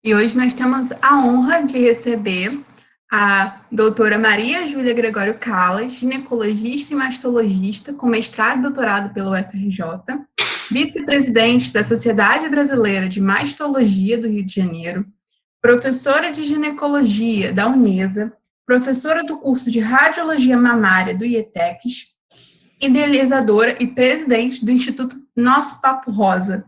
E hoje nós temos a honra de receber a doutora Maria Júlia Gregório Callas, ginecologista e mastologista, com mestrado e doutorado pela UFRJ, vice-presidente da Sociedade Brasileira de Mastologia do Rio de Janeiro, professora de ginecologia da Unesa, professora do curso de radiologia mamária do IETEX, idealizadora e presidente do Instituto Nosso Papo Rosa,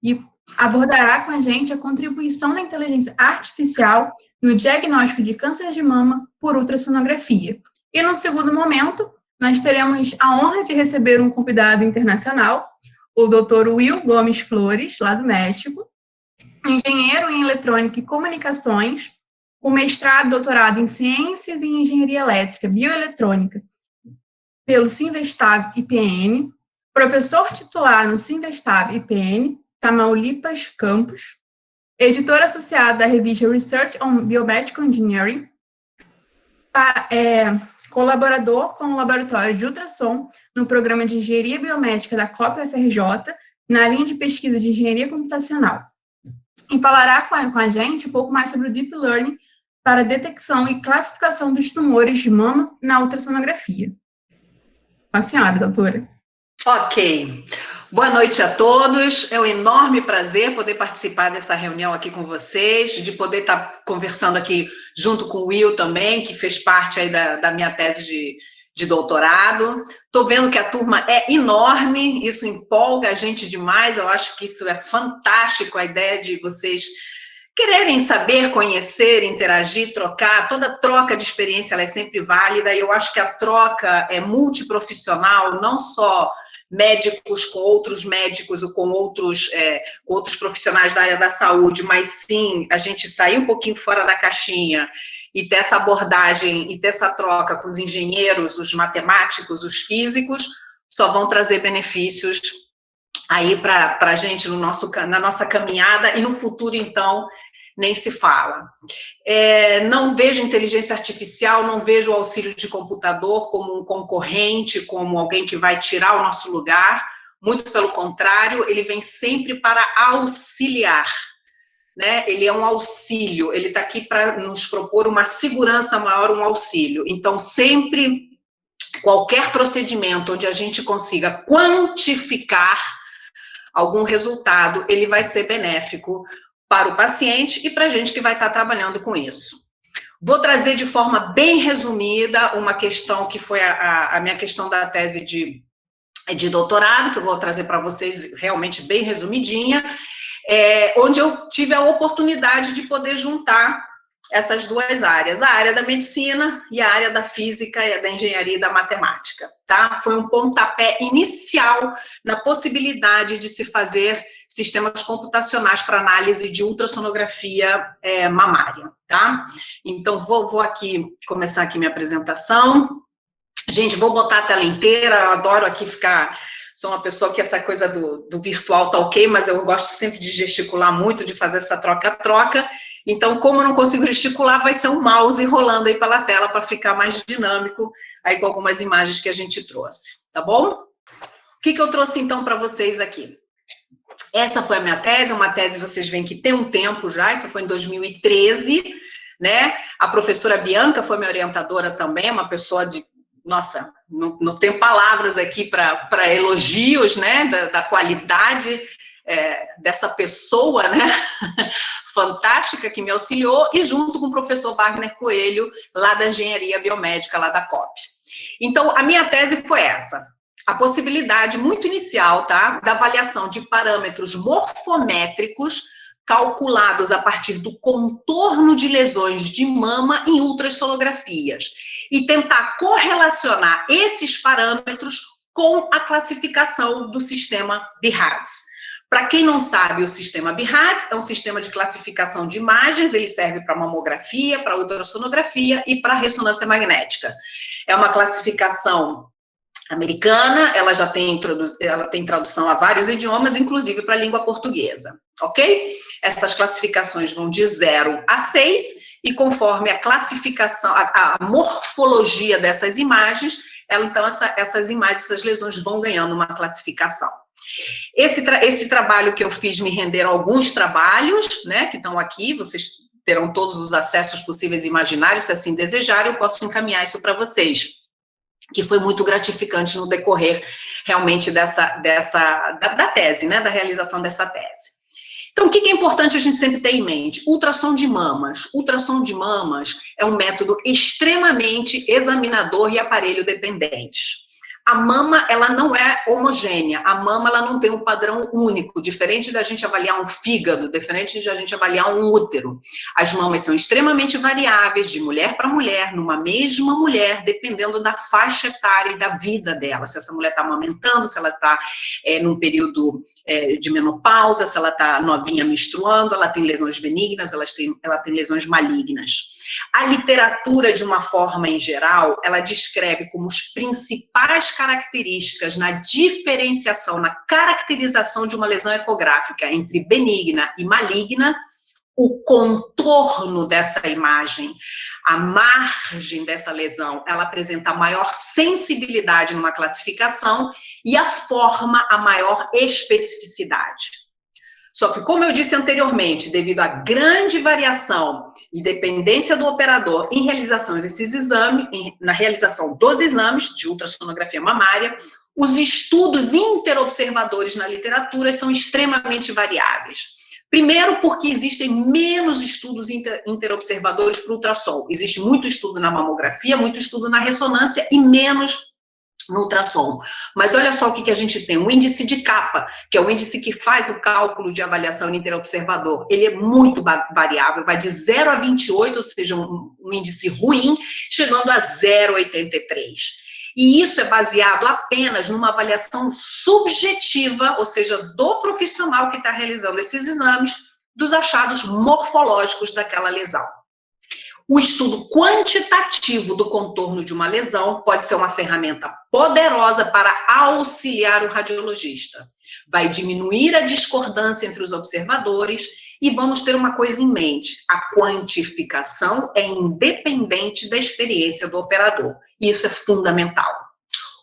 e abordará com a gente a contribuição da inteligência artificial no diagnóstico de câncer de mama por ultrassonografia. E no segundo momento, nós teremos a honra de receber um convidado internacional, o Dr. Will Gomes Flores, lá do México, engenheiro em eletrônica e comunicações, com mestrado e doutorado em ciências e engenharia elétrica, bioeletrônica, pelo Simvestab IPN, professor titular no Simvestab IPN, Tamaulipas Campus, editor associado da revista Research on Biomedical Engineering, colaborador com o laboratório de ultrassom no programa de engenharia biomédica da COP-UFRJ, na linha de pesquisa de engenharia computacional. E falará com a gente um pouco mais sobre o Deep Learning para detecção e classificação dos tumores de mama na ultrassonografia. Com a senhora, doutora. Ok. Boa noite a todos. É um enorme prazer poder participar dessa reunião aqui com vocês, de poder estar conversando aqui junto com o Will também, que fez parte aí da minha tese de doutorado. Estou vendo que a turma é enorme, isso empolga a gente demais, eu acho que isso é fantástico, a ideia de vocês quererem saber, conhecer, interagir, trocar. Toda troca de experiência ela é sempre válida, e eu acho que a troca é multiprofissional, não só médicos com outros médicos ou com outros profissionais da área da saúde, mas sim a gente sair um pouquinho fora da caixinha e ter essa abordagem e ter essa troca com os engenheiros, os matemáticos, os físicos, só vão trazer benefícios aí para a gente na nossa caminhada, e no futuro, então, nem se fala. Não vejo inteligência artificial, não vejo o auxílio de computador como um concorrente, como alguém que vai tirar o nosso lugar, muito pelo contrário, ele vem sempre para auxiliar, né? Ele é um auxílio, ele está aqui para nos propor uma segurança maior, um auxílio. Então, sempre, qualquer procedimento onde a gente consiga quantificar algum resultado, ele vai ser benéfico para o paciente e para a gente que vai estar trabalhando com isso. Vou trazer de forma bem resumida uma questão que foi a minha questão da tese de doutorado, que eu vou trazer para vocês realmente bem resumidinha, onde eu tive a oportunidade de poder juntar essas duas áreas, a área da medicina e a área da física e da engenharia e da matemática, tá? Foi um pontapé inicial na possibilidade de se fazer sistemas computacionais para análise de ultrassonografia mamária, tá? Então, vou aqui começar aqui minha apresentação. Gente, vou botar a tela inteira, eu adoro aqui ficar... Sou uma pessoa que essa coisa do virtual tá ok, mas eu gosto sempre de gesticular muito, de fazer essa troca-troca. Então, como eu não consigo gesticular, vai ser um mouse rolando aí pela tela para ficar mais dinâmico aí com algumas imagens que a gente trouxe, tá bom? O que eu trouxe, então, para vocês aqui? Essa foi a minha tese, uma tese, vocês veem que tem um tempo já, isso foi em 2013, né? A professora Bianca foi minha orientadora também, uma pessoa de... Nossa, não tenho palavras aqui para elogios, né, da qualidade dessa pessoa, né, fantástica que me auxiliou, e junto com o professor Wagner Coelho, lá da Engenharia Biomédica, lá da COP. Então, a minha tese foi essa, a possibilidade muito inicial, tá, da avaliação de parâmetros morfométricos calculados a partir do contorno de lesões de mama em ultrassonografias, e tentar correlacionar esses parâmetros com a classificação do sistema BIRADS. Para quem não sabe, o sistema BIRADS é um sistema de classificação de imagens, ele serve para mamografia, para ultrassonografia e para ressonância magnética. É uma classificação americana, ela já tem tradução a vários idiomas, inclusive para a língua portuguesa, ok? Essas classificações vão de 0 a 6, e conforme a classificação, a morfologia dessas imagens, então essas imagens, essas lesões vão ganhando uma classificação. Esse trabalho que eu fiz me renderam alguns trabalhos, né, que estão aqui, vocês terão todos os acessos possíveis e imaginários, se assim desejarem, eu posso encaminhar isso para vocês, que foi muito gratificante no decorrer, realmente, da tese, né, da realização dessa tese. Então, o que é importante a gente sempre ter em mente? Ultrassom de mamas. Ultrassom de mamas é um método extremamente examinador e aparelho dependente. A mama, ela não é homogênea, a mama, ela não tem um padrão único, diferente da gente avaliar um fígado, diferente da gente avaliar um útero. As mamas são extremamente variáveis, de mulher para mulher, numa mesma mulher, dependendo da faixa etária e da vida dela, se essa mulher está amamentando, se ela está num período de menopausa, se ela está novinha menstruando, ela tem lesões benignas, ela tem lesões malignas. A literatura, de uma forma em geral, ela descreve como os principais características na diferenciação, na caracterização de uma lesão ecográfica entre benigna e maligna, o contorno dessa imagem, a margem dessa lesão, ela apresenta a maior sensibilidade numa classificação e a forma, a maior especificidade. Só que, como eu disse anteriormente, devido à grande variação e dependência do operador em realização desses exames, na realização dos exames de ultrassonografia mamária, os estudos interobservadores na literatura são extremamente variáveis. Primeiro, porque existem menos estudos interobservadores para o ultrassom. Existe muito estudo na mamografia, muito estudo na ressonância e menos no ultrassom. Mas olha só o que a gente tem, o índice de Kappa, que é o índice que faz o cálculo de avaliação interobservador, ele é muito variável, vai de 0 a 28, ou seja, um índice ruim, chegando a 0,83. E isso é baseado apenas numa avaliação subjetiva, ou seja, do profissional que está realizando esses exames, dos achados morfológicos daquela lesão. O estudo quantitativo do contorno de uma lesão pode ser uma ferramenta poderosa para auxiliar o radiologista. Vai diminuir a discordância entre os observadores e vamos ter uma coisa em mente: a quantificação é independente da experiência do operador. Isso é fundamental.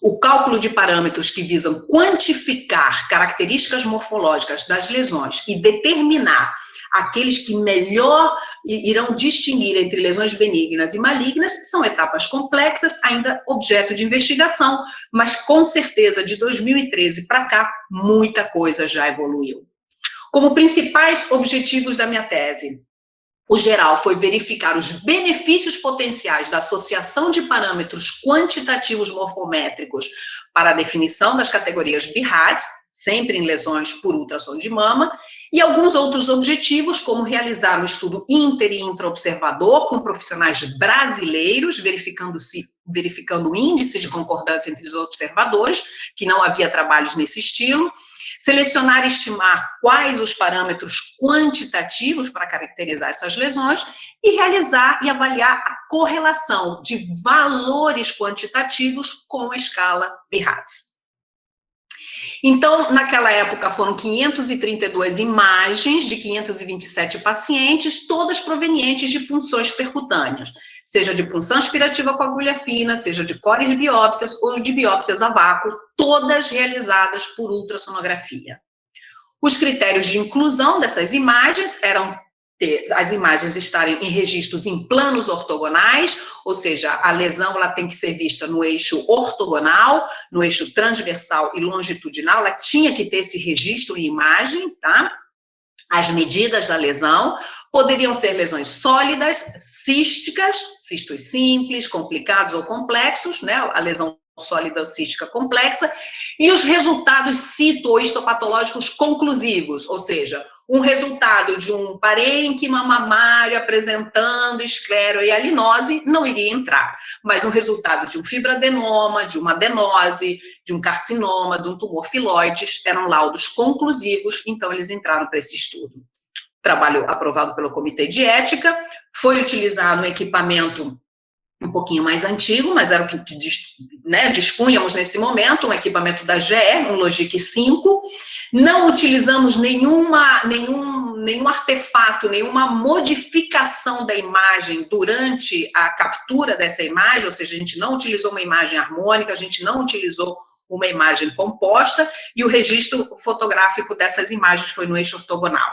O cálculo de parâmetros que visam quantificar características morfológicas das lesões e determinar aqueles que melhor irão distinguir entre lesões benignas e malignas são etapas complexas, ainda objeto de investigação, mas com certeza de 2013 para cá, muita coisa já evoluiu. Como principais objetivos da minha tese, o geral foi verificar os benefícios potenciais da associação de parâmetros quantitativos morfométricos para a definição das categorias BIRADS, sempre em lesões por ultrassom de mama, e alguns outros objetivos, como realizar um estudo inter- e intraobservador com profissionais brasileiros, verificando o índice de concordância entre os observadores, que não havia trabalhos nesse estilo, selecionar e estimar quais os parâmetros quantitativos para caracterizar essas lesões e realizar e avaliar a correlação de valores quantitativos com a escala BIRADS. Então, naquela época, foram 532 imagens de 527 pacientes, todas provenientes de punções percutâneas, seja de punção aspirativa com agulha fina, seja de core de biópsias ou de biópsias a vácuo, todas realizadas por ultrassonografia. Os critérios de inclusão dessas imagens eram as imagens estarem em registros em planos ortogonais, ou seja, a lesão ela tem que ser vista no eixo ortogonal, no eixo transversal e longitudinal, ela tinha que ter esse registro em imagem, tá? As medidas da lesão poderiam ser lesões sólidas, císticas, cistos simples, complicados ou complexos, né? A lesão sólida ou cística complexa, e os resultados cito- ou histopatológicos conclusivos, ou seja, um resultado de um parênquima mamário apresentando esclerohialinose não iria entrar, mas um resultado de um fibroadenoma, de uma adenose, de um carcinoma, de um tumor filoides, eram laudos conclusivos, então eles entraram para esse estudo. Trabalho aprovado pelo Comitê de Ética, foi utilizado um equipamento um pouquinho mais antigo, mas era o que dispunhamos nesse momento, um equipamento da GE, um Logic 5. Não utilizamos nenhum nenhum artefato, nenhuma modificação da imagem durante a captura dessa imagem, ou seja, a gente não utilizou uma imagem harmônica, a gente não utilizou uma imagem composta, e o registro fotográfico dessas imagens foi no eixo ortogonal.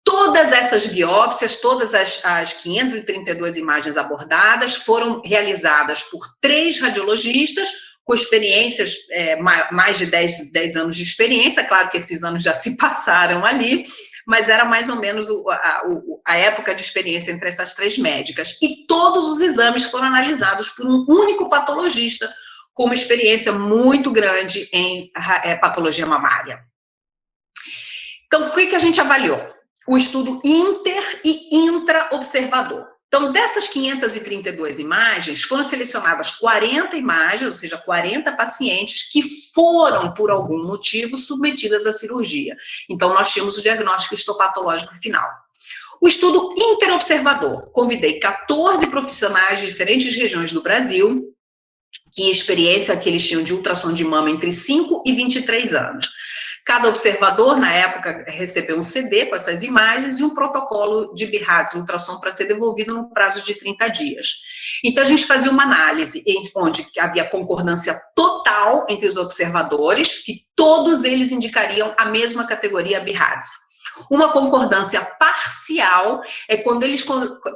Todas essas biópsias, todas as 532 imagens abordadas foram realizadas por 3 radiologistas com experiências, mais de 10 anos de experiência, claro que esses anos já se passaram ali, mas era mais ou menos a época de experiência entre essas 3 médicas. E todos os exames foram analisados por um único patologista, com uma experiência muito grande em patologia mamária. Então, o que a gente avaliou? O estudo inter e intra-observador. Então, dessas 532 imagens, foram selecionadas 40 imagens, ou seja, 40 pacientes que foram, por algum motivo, submetidas à cirurgia. Então, nós tínhamos o diagnóstico histopatológico final. O estudo interobservador. Convidei 14 profissionais de diferentes regiões do Brasil, que experiência que eles tinham de ultrassom de mama entre 5 e 23 anos. Cada observador, na época, recebeu um CD com essas imagens e um protocolo de BIRADS, ultrassom, para ser devolvido no prazo de 30 dias. Então, a gente fazia uma análise onde havia concordância total entre os observadores, que todos eles indicariam a mesma categoria BIRADS. Uma concordância parcial é quando eles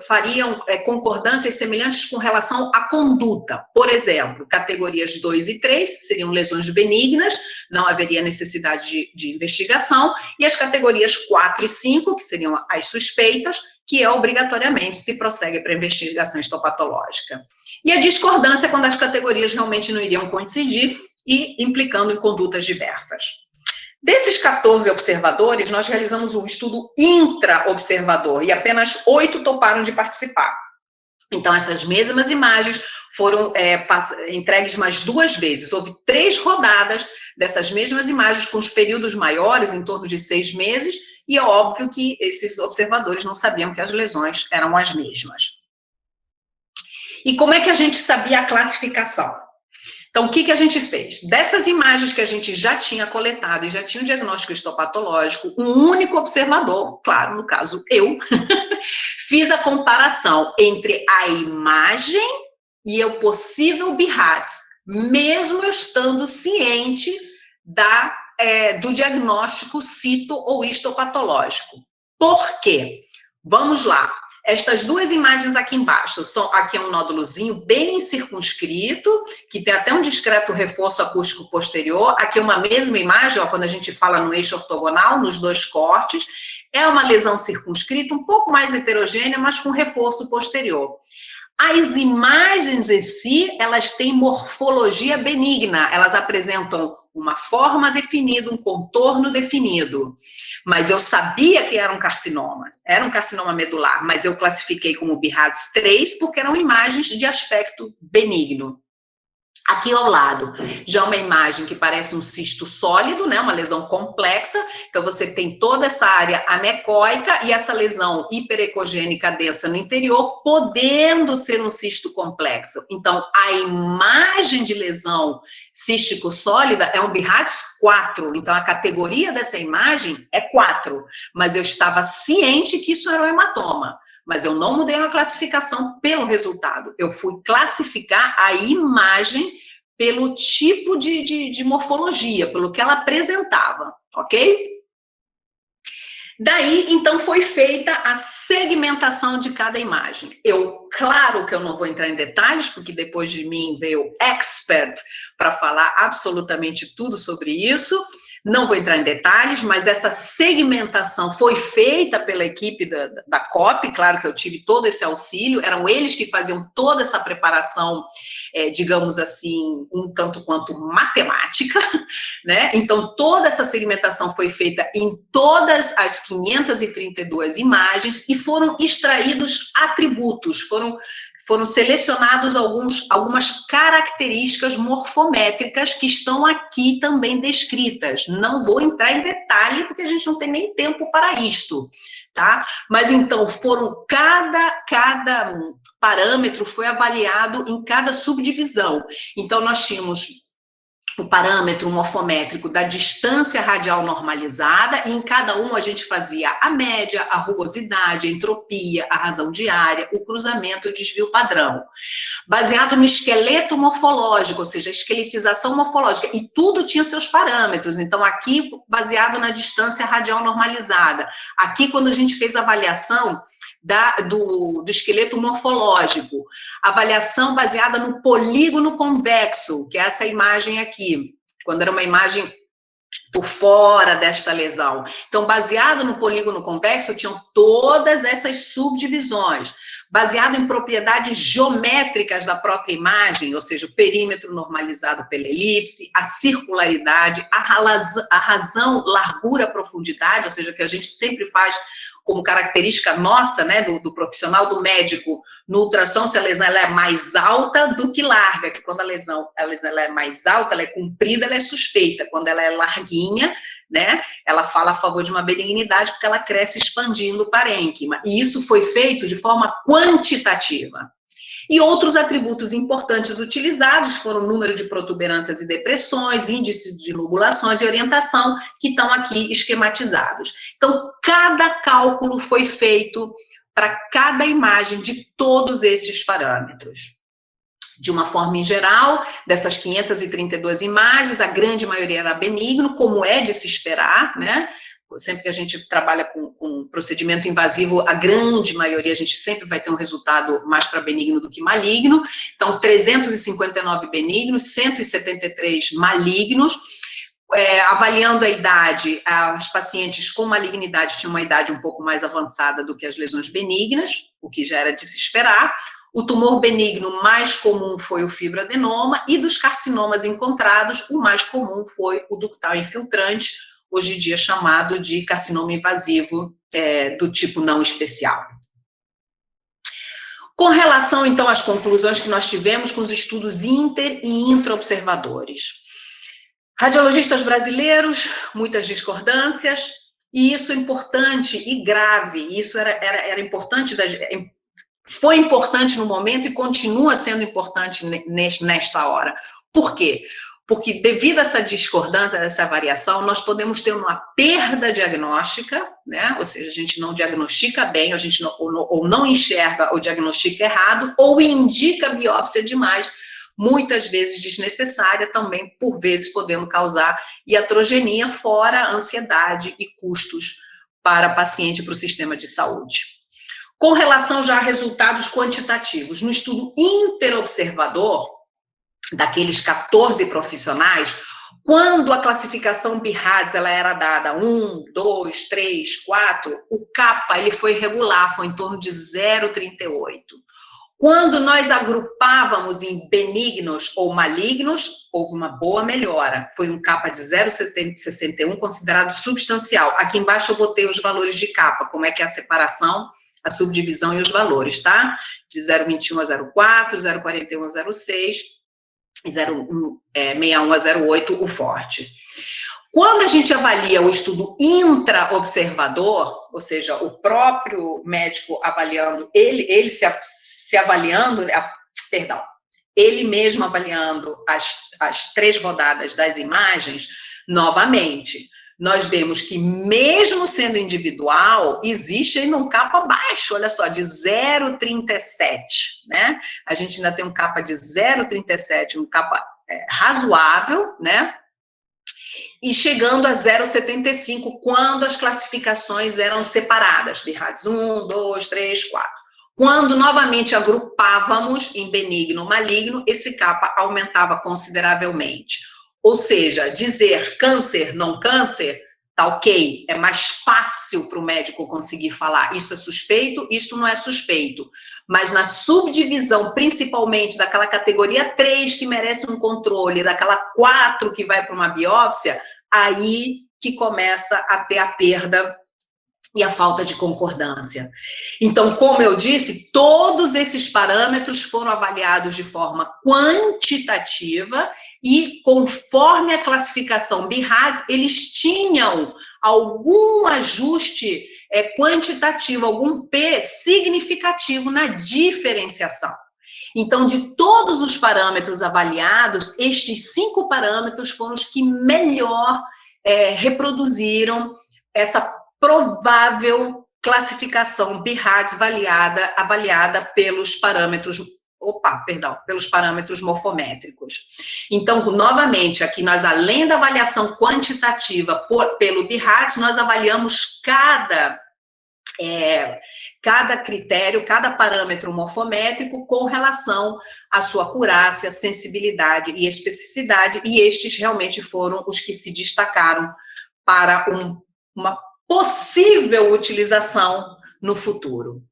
fariam concordâncias semelhantes com relação à conduta. Por exemplo, categorias 2 e 3 seriam lesões benignas, não haveria necessidade de investigação, e as categorias 4 e 5, que seriam as suspeitas, que obrigatoriamente se prossegue para a investigação histopatológica. E a discordância é quando as categorias realmente não iriam coincidir e implicando em condutas diversas. Desses 14 observadores, nós realizamos um estudo intra-observador e apenas 8 toparam de participar. Então, essas mesmas imagens foram entregues mais 2 vezes. Houve 3 rodadas dessas mesmas imagens com os períodos maiores, em torno de 6 meses, e é óbvio que esses observadores não sabiam que as lesões eram as mesmas. E como é que a gente sabia a classificação? Então, o que a gente fez? Dessas imagens que a gente já tinha coletado e já tinha o diagnóstico histopatológico, um único observador, claro, no caso eu, fiz a comparação entre a imagem e o possível BIRADS, mesmo eu estando ciente do diagnóstico cito ou histopatológico. Por quê? Vamos lá. Estas 2 imagens aqui embaixo, aqui é um nódulozinho bem circunscrito, que tem até um discreto reforço acústico posterior. Aqui é uma mesma imagem, ó, quando a gente fala no eixo ortogonal, nos 2 cortes. É uma lesão circunscrita, um pouco mais heterogênea, mas com reforço posterior. As imagens em si, elas têm morfologia benigna, elas apresentam uma forma definida, um contorno definido. Mas eu sabia que era um carcinoma medular, mas eu classifiquei como BIRADS 3 porque eram imagens de aspecto benigno. Aqui ao lado, já uma imagem que parece um cisto sólido, né, uma lesão complexa, então você tem toda essa área anecóica e essa lesão hiperecogênica densa no interior, podendo ser um cisto complexo. Então, a imagem de lesão cístico sólida é um BIRADS 4, então a categoria dessa imagem é 4, mas eu estava ciente que isso era um hematoma. Mas eu não mudei a classificação pelo resultado. Eu fui classificar a imagem pelo tipo de morfologia, pelo que ela apresentava, ok? Daí, então, foi feita a segmentação de cada imagem. Claro que eu não vou entrar em detalhes, porque depois de mim veio o expert para falar absolutamente tudo sobre isso. Não vou entrar em detalhes, mas essa segmentação foi feita pela equipe da COP, claro que eu tive todo esse auxílio, eram eles que faziam toda essa preparação, digamos assim, um tanto quanto matemática, né? Então, toda essa segmentação foi feita em todas as 532 imagens e foram extraídos atributos, foram selecionados algumas características morfométricas que estão aqui também descritas. Não vou entrar em detalhe, porque a gente não tem nem tempo para isto, tá? Mas, então, cada parâmetro foi avaliado em cada subdivisão. Então, nós tínhamos o parâmetro morfométrico da distância radial normalizada, e em cada um a gente fazia a média, a rugosidade, a entropia, a razão diária, o cruzamento e o desvio padrão. Baseado no esqueleto morfológico, ou seja, a esqueletização morfológica, e tudo tinha seus parâmetros. Então, aqui, baseado na distância radial normalizada. Aqui, quando a gente fez a avaliação do esqueleto morfológico, avaliação baseada no polígono convexo, que é essa imagem aqui, quando era uma imagem por fora desta lesão. Então, baseado no polígono convexo, tinham todas essas subdivisões, baseado em propriedades geométricas da própria imagem, ou seja, o perímetro normalizado pela elipse, a circularidade, a razão, largura, profundidade, ou seja, que a gente sempre faz como característica nossa, né, do profissional, do médico, no ultrassom, se a lesão ela é mais alta do que larga, que quando a lesão ela é mais alta, ela é comprida, ela é suspeita, quando ela é larguinha, né, ela fala a favor de uma benignidade, porque ela cresce expandindo o parênquima, e isso foi feito de forma quantitativa. E outros atributos importantes utilizados foram o número de protuberâncias e depressões, índices de lobulações e orientação, que estão aqui esquematizados. Então, cada cálculo foi feito para cada imagem de todos esses parâmetros. De uma forma em geral, dessas 532 imagens, a grande maioria era benigno, como é de se esperar, né? Sempre que a gente trabalha com procedimento invasivo, a grande maioria, a gente sempre vai ter um resultado mais para benigno do que maligno. Então, 359 benignos, 173 malignos. Avaliando a idade, as pacientes com malignidade tinham uma idade um pouco mais avançada do que as lesões benignas, o que já era de se esperar. O tumor benigno mais comum foi o fibroadenoma, e dos carcinomas encontrados, o mais comum foi o ductal infiltrante, hoje em dia chamado de carcinoma invasivo do tipo não especial. Com relação, então, às conclusões que nós tivemos com os estudos inter- e intraobservadores. Radiologistas brasileiros, muitas discordâncias, e isso é importante e grave, isso era importante, foi importante no momento e continua sendo importante nesta hora. Por quê? Porque devido a essa discordância, a essa variação, nós podemos ter uma perda diagnóstica, né? Ou seja, a gente não diagnostica bem, a gente ou não enxerga ou diagnostica errado, ou indica biópsia demais, muitas vezes desnecessária, também por vezes podendo causar iatrogenia, fora ansiedade e custos para paciente e para o sistema de saúde. Com relação já a resultados quantitativos, no estudo interobservador, daqueles 14 profissionais, quando a classificação BIRADS ela era dada 1, 2, 3, 4, o CAPA ele foi regular, foi em torno de 0,38. Quando nós agrupávamos em benignos ou malignos, houve uma boa melhora. Foi um CAPA de 0,61, considerado substancial. Aqui embaixo eu botei os valores de CAPA, como é que é a separação, a subdivisão e os valores, tá? De 0,21 a 0,4, 0,41 a 0,6, 0,61 a 0,8, o forte. Quando a gente avalia o estudo intraobservador, ou seja, o próprio médico avaliando, ele se avaliando, perdão, ele mesmo avaliando as 3 rodadas das imagens, novamente, nós vemos que mesmo sendo individual, existe ainda um CAPA baixo, olha só, de 0,37, né? A gente ainda tem um CAPA de 0,37, um CAPA razoável, né? E chegando a 0,75 quando as classificações eram separadas, BIRADS 1, 2, 3, 4. Quando novamente agrupávamos em benigno ou maligno, esse CAPA aumentava consideravelmente. Ou seja, dizer câncer, não câncer, tá ok, é mais fácil para o médico conseguir falar, isso é suspeito, isto não é suspeito. Mas na subdivisão, principalmente daquela categoria 3 que merece um controle, daquela 4 que vai para uma biópsia, aí que começa a ter a perda e a falta de concordância. Então, como eu disse, todos esses parâmetros foram avaliados de forma quantitativa e, conforme a classificação BIRADS, eles tinham algum ajuste quantitativo, algum P significativo na diferenciação. Então, de todos os parâmetros avaliados, estes 5 parâmetros foram os que melhor reproduziram essa provável classificação BIHADS avaliada pelos parâmetros morfométricos. Então, novamente, aqui nós, além da avaliação quantitativa pelo BIHADS, nós avaliamos cada critério, cada parâmetro morfométrico com relação à sua acurácia, sensibilidade e especificidade, e estes realmente foram os que se destacaram para uma possível utilização no futuro.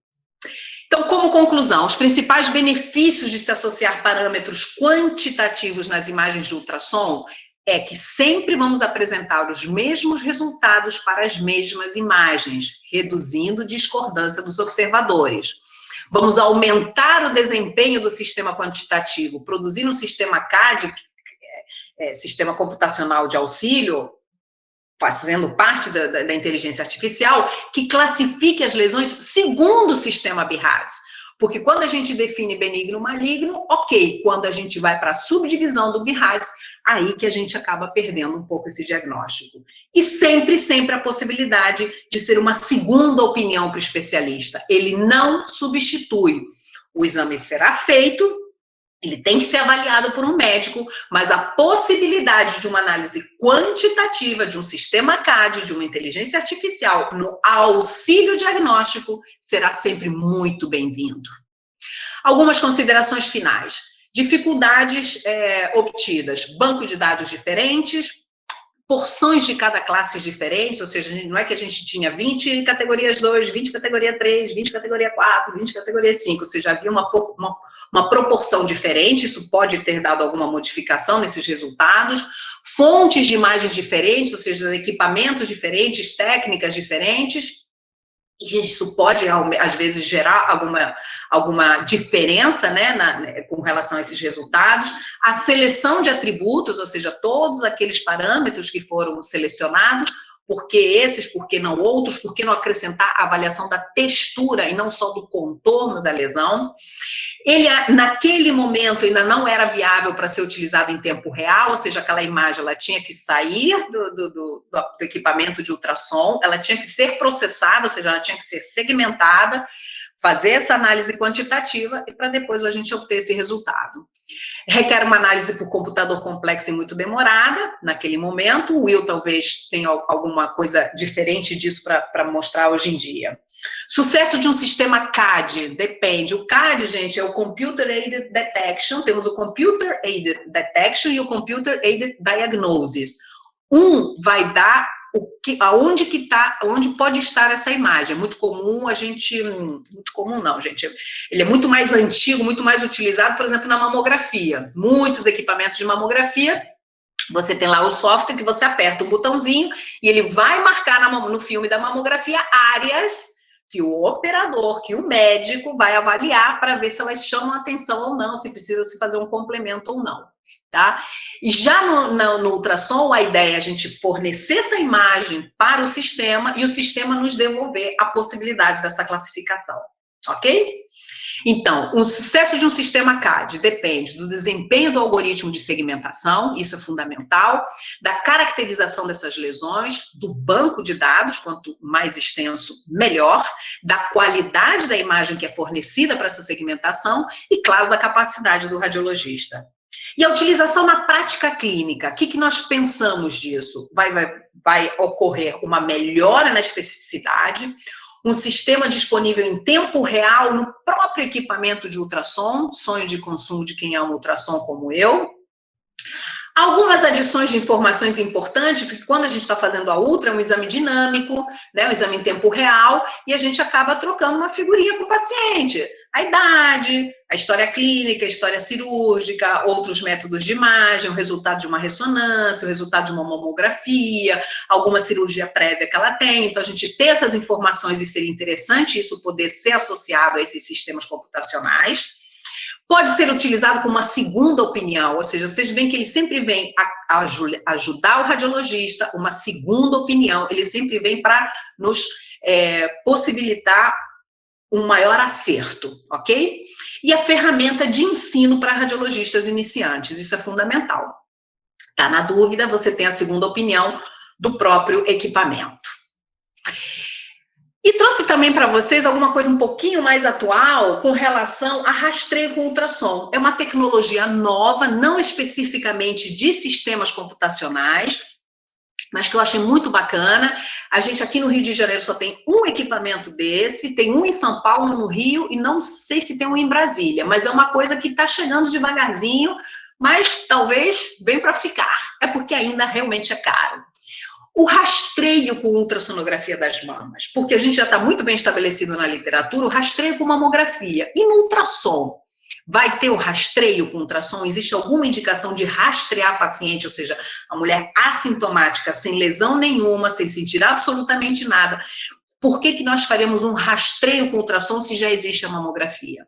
Então, como conclusão, os principais benefícios de se associar parâmetros quantitativos nas imagens de ultrassom é que sempre vamos apresentar os mesmos resultados para as mesmas imagens, reduzindo discordância dos observadores. Vamos aumentar o desempenho do sistema quantitativo, produzindo um sistema CAD, sistema computacional de auxílio, fazendo parte da inteligência artificial, que classifique as lesões segundo o sistema BIHADS. Porque quando a gente define benigno, maligno, ok. Quando a gente vai para a subdivisão do BIHADS, aí que a gente acaba perdendo um pouco esse diagnóstico. E sempre a possibilidade de ser uma segunda opinião para o especialista. Ele não substitui. O exame será feito, ele tem que ser avaliado por um médico, mas a possibilidade de uma análise quantitativa, de um sistema CAD, de uma inteligência artificial, no auxílio diagnóstico, será sempre muito bem-vindo. Algumas considerações finais. Dificuldades obtidas. Banco de dados diferentes, porções de cada classe diferentes, ou seja, não é que a gente tinha 20 categorias 2, 20 categoria 3, 20 categoria 4, 20 categoria 5, ou seja, havia uma proporção diferente, isso pode ter dado alguma modificação nesses resultados, fontes de imagens diferentes, ou seja, equipamentos diferentes, técnicas diferentes, e isso pode, às vezes, gerar alguma diferença, né, com relação a esses resultados. A seleção de atributos, ou seja, todos aqueles parâmetros que foram selecionados, por que esses, por que não outros, por que não acrescentar a avaliação da textura e não só do contorno da lesão. Ele, naquele momento, ainda não era viável para ser utilizado em tempo real, ou seja, aquela imagem ela tinha que sair do equipamento de ultrassom, ela tinha que ser processada, ou seja, ela tinha que ser segmentada, fazer essa análise quantitativa e para depois a gente obter esse resultado. Requer uma análise por computador complexa e muito demorada, naquele momento. O Will talvez tenha alguma coisa diferente disso para mostrar hoje em dia. Sucesso de um sistema CAD, depende. O CAD, gente, é o Computer Aided Detection, temos o Computer Aided Detection e o Computer Aided Diagnosis. Um vai dar onde pode estar essa imagem. É muito comum muito comum não, gente, ele é muito mais antigo, muito mais utilizado, por exemplo, na mamografia. Muitos equipamentos de mamografia, você tem lá o software que você aperta o botãozinho e ele vai marcar no filme da mamografia áreas que o operador, que o médico vai avaliar para ver se elas chamam atenção ou não, se precisa se fazer um complemento ou não, tá? E já no ultrassom, a ideia é a gente fornecer essa imagem para o sistema e o sistema nos devolver a possibilidade dessa classificação, ok? Então, o sucesso de um sistema CAD depende do desempenho do algoritmo de segmentação, isso é fundamental, da caracterização dessas lesões, do banco de dados, quanto mais extenso, melhor, da qualidade da imagem que é fornecida para essa segmentação e, claro, da capacidade do radiologista. E a utilização na prática clínica, o que nós pensamos disso? Vai ocorrer uma melhora na especificidade, um sistema disponível em tempo real no próprio equipamento de ultrassom, sonho de consumo de quem ama ultrassom como eu. Algumas adições de informações importantes, porque quando a gente está fazendo a ultra, é um exame dinâmico, né, um exame em tempo real, e a gente acaba trocando uma figurinha com o paciente. A idade, a história clínica, a história cirúrgica, outros métodos de imagem, o resultado de uma ressonância, o resultado de uma mamografia, alguma cirurgia prévia que ela tem. Então, a gente ter essas informações e ser interessante isso poder ser associado a esses sistemas computacionais. Pode ser utilizado como uma segunda opinião, ou seja, vocês veem que ele sempre vem ajudar o radiologista, uma segunda opinião, ele sempre vem para nos possibilitar um maior acerto, ok? E a ferramenta de ensino para radiologistas iniciantes, isso é fundamental. Tá na dúvida, você tem a segunda opinião do próprio equipamento. E trouxe também para vocês alguma coisa um pouquinho mais atual com relação a rastreio com ultrassom. É uma tecnologia nova, não especificamente de sistemas computacionais, mas que eu achei muito bacana. A gente aqui no Rio de Janeiro só tem um equipamento desse, tem um em São Paulo, um no Rio, e não sei se tem um em Brasília, mas é uma coisa que está chegando devagarzinho, mas talvez vem para ficar. É porque ainda realmente é caro. O rastreio com ultrassonografia das mamas, porque a gente já está muito bem estabelecido na literatura, o rastreio com mamografia. E no ultrassom? Vai ter o rastreio com ultrassom? Existe alguma indicação de rastrear a paciente, ou seja, a mulher assintomática, sem lesão nenhuma, sem sentir absolutamente nada? Por que nós faremos um rastreio com ultrassom se já existe a mamografia?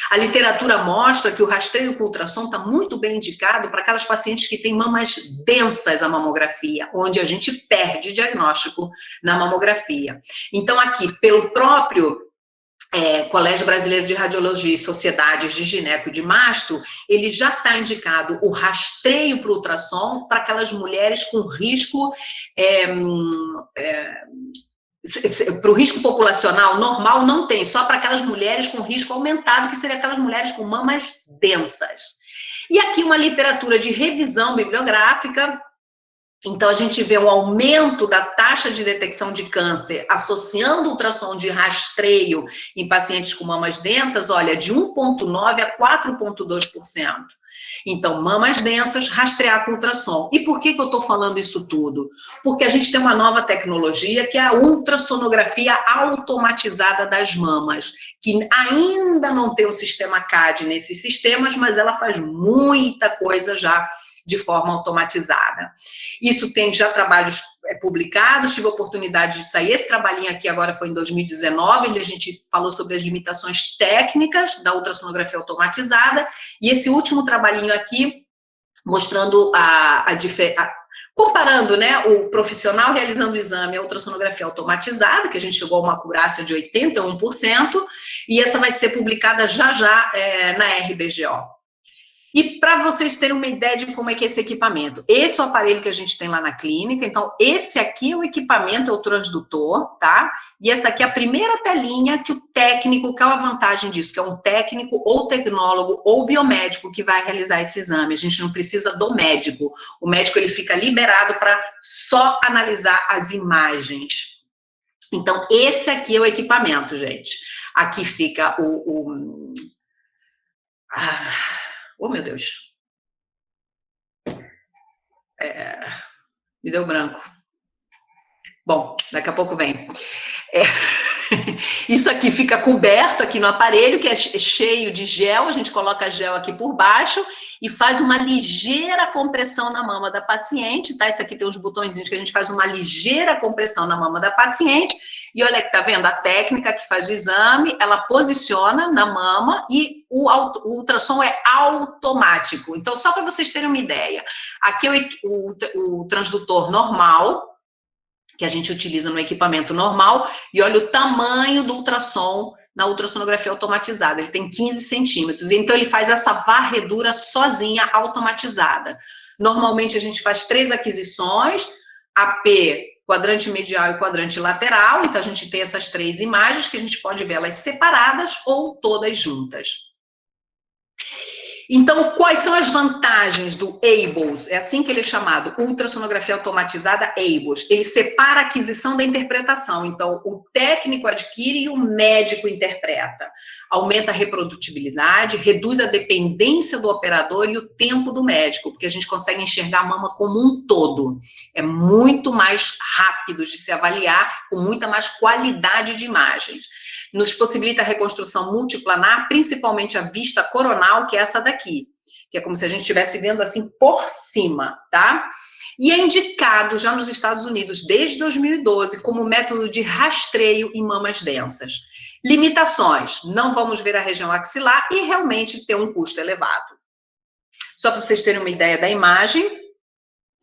A literatura mostra que o rastreio com ultrassom está muito bem indicado para aquelas pacientes que têm mamas densas à mamografia, onde a gente perde diagnóstico na mamografia. Então, aqui, pelo próprio Colégio Brasileiro de Radiologia e Sociedades de Gineco e de Masto, ele já está indicado o rastreio para o ultrassom para aquelas mulheres com risco... para o risco populacional normal não tem, só para aquelas mulheres com risco aumentado, que seriam aquelas mulheres com mamas densas. E aqui uma literatura de revisão bibliográfica, então a gente vê um aumento da taxa de detecção de câncer associando ultrassom de rastreio em pacientes com mamas densas, olha, de 1,9% a 4,2%. Então, mamas densas, rastrear com ultrassom. E por que eu estou falando isso tudo? Porque a gente tem uma nova tecnologia que é a ultrassonografia automatizada das mamas, que ainda não tem o sistema CAD nesses sistemas, mas ela faz muita coisa já de forma automatizada. Isso tem já trabalhos publicados, tive a oportunidade de sair, esse trabalhinho aqui agora foi em 2019, onde a gente falou sobre as limitações técnicas da ultrassonografia automatizada, e esse último trabalhinho aqui, mostrando comparando, né, o profissional realizando o exame, a ultrassonografia automatizada, que a gente chegou a uma acurácia de 81%, e essa vai ser publicada já na RBGO. E para vocês terem uma ideia de como é que é esse equipamento, esse é o aparelho que a gente tem lá na clínica, então esse aqui é o equipamento, é o transdutor, tá? E essa aqui é a primeira telinha que o técnico, qual é a vantagem disso? Que é um técnico ou tecnólogo ou biomédico que vai realizar esse exame, a gente não precisa do médico, o médico ele fica liberado para só analisar as imagens. Então esse aqui é o equipamento, gente. Aqui fica oh, meu Deus. Me deu branco. Bom, daqui a pouco vem. Isso aqui fica coberto aqui no aparelho, que é cheio de gel, a gente coloca gel aqui por baixo e faz uma ligeira compressão na mama da paciente, tá? Isso aqui tem uns botõezinhos que a gente faz uma ligeira compressão na mama da paciente, e olha que tá vendo, a técnica que faz o exame, ela posiciona na mama e o ultrassom é automático. Então, só para vocês terem uma ideia, aqui é o transdutor normal, que a gente utiliza no equipamento normal, e olha o tamanho do ultrassom na ultrassonografia automatizada, ele tem 15 centímetros, então ele faz essa varredura sozinha, automatizada. Normalmente a gente faz 3 aquisições, AP, quadrante medial e quadrante lateral, então a gente tem essas 3 imagens, que a gente pode ver elas separadas ou todas juntas. Então, quais são as vantagens do ABLS? É assim que ele é chamado, ultrassonografia automatizada ABLS. Ele separa a aquisição da interpretação. Então, o técnico adquire e o médico interpreta. Aumenta a reprodutibilidade, reduz a dependência do operador e o tempo do médico, porque a gente consegue enxergar a mama como um todo. É muito mais rápido de se avaliar, com muita mais qualidade de imagens. Nos possibilita a reconstrução multiplanar, principalmente a vista coronal, que é essa daqui, que é como se a gente estivesse vendo assim por cima, tá? E é indicado já nos Estados Unidos desde 2012 como método de rastreio em mamas densas. Limitações, não vamos ver a região axilar e realmente ter um custo elevado. Só para vocês terem uma ideia da imagem,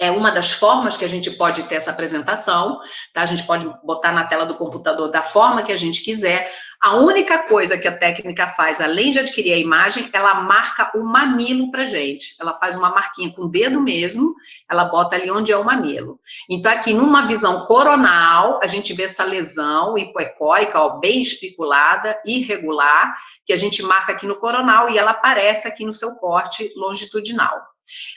É uma das formas que a gente pode ter essa apresentação, tá? A gente pode botar na tela do computador da forma que a gente quiser. A única coisa que a técnica faz, além de adquirir a imagem, ela marca o mamilo pra gente. Ela faz uma marquinha com o dedo mesmo, ela bota ali onde é o mamilo. Então, aqui numa visão coronal, a gente vê essa lesão hipoecóica, ó, bem especulada, irregular, que a gente marca aqui no coronal e ela aparece aqui no seu corte longitudinal.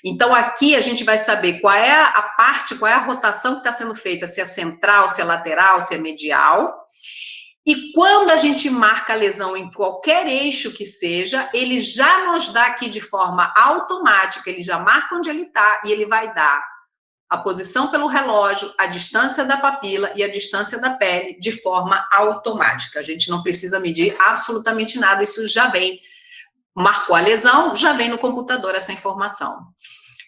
Então, aqui a gente vai saber qual é a parte, qual é a rotação que está sendo feita, se é central, se é lateral, se é medial. E quando a gente marca a lesão em qualquer eixo que seja, ele já nos dá aqui de forma automática, ele já marca onde ele está e ele vai dar a posição pelo relógio, a distância da papila e a distância da pele de forma automática. A gente não precisa medir absolutamente nada, isso já vem. Marcou a lesão, já vem no computador essa informação.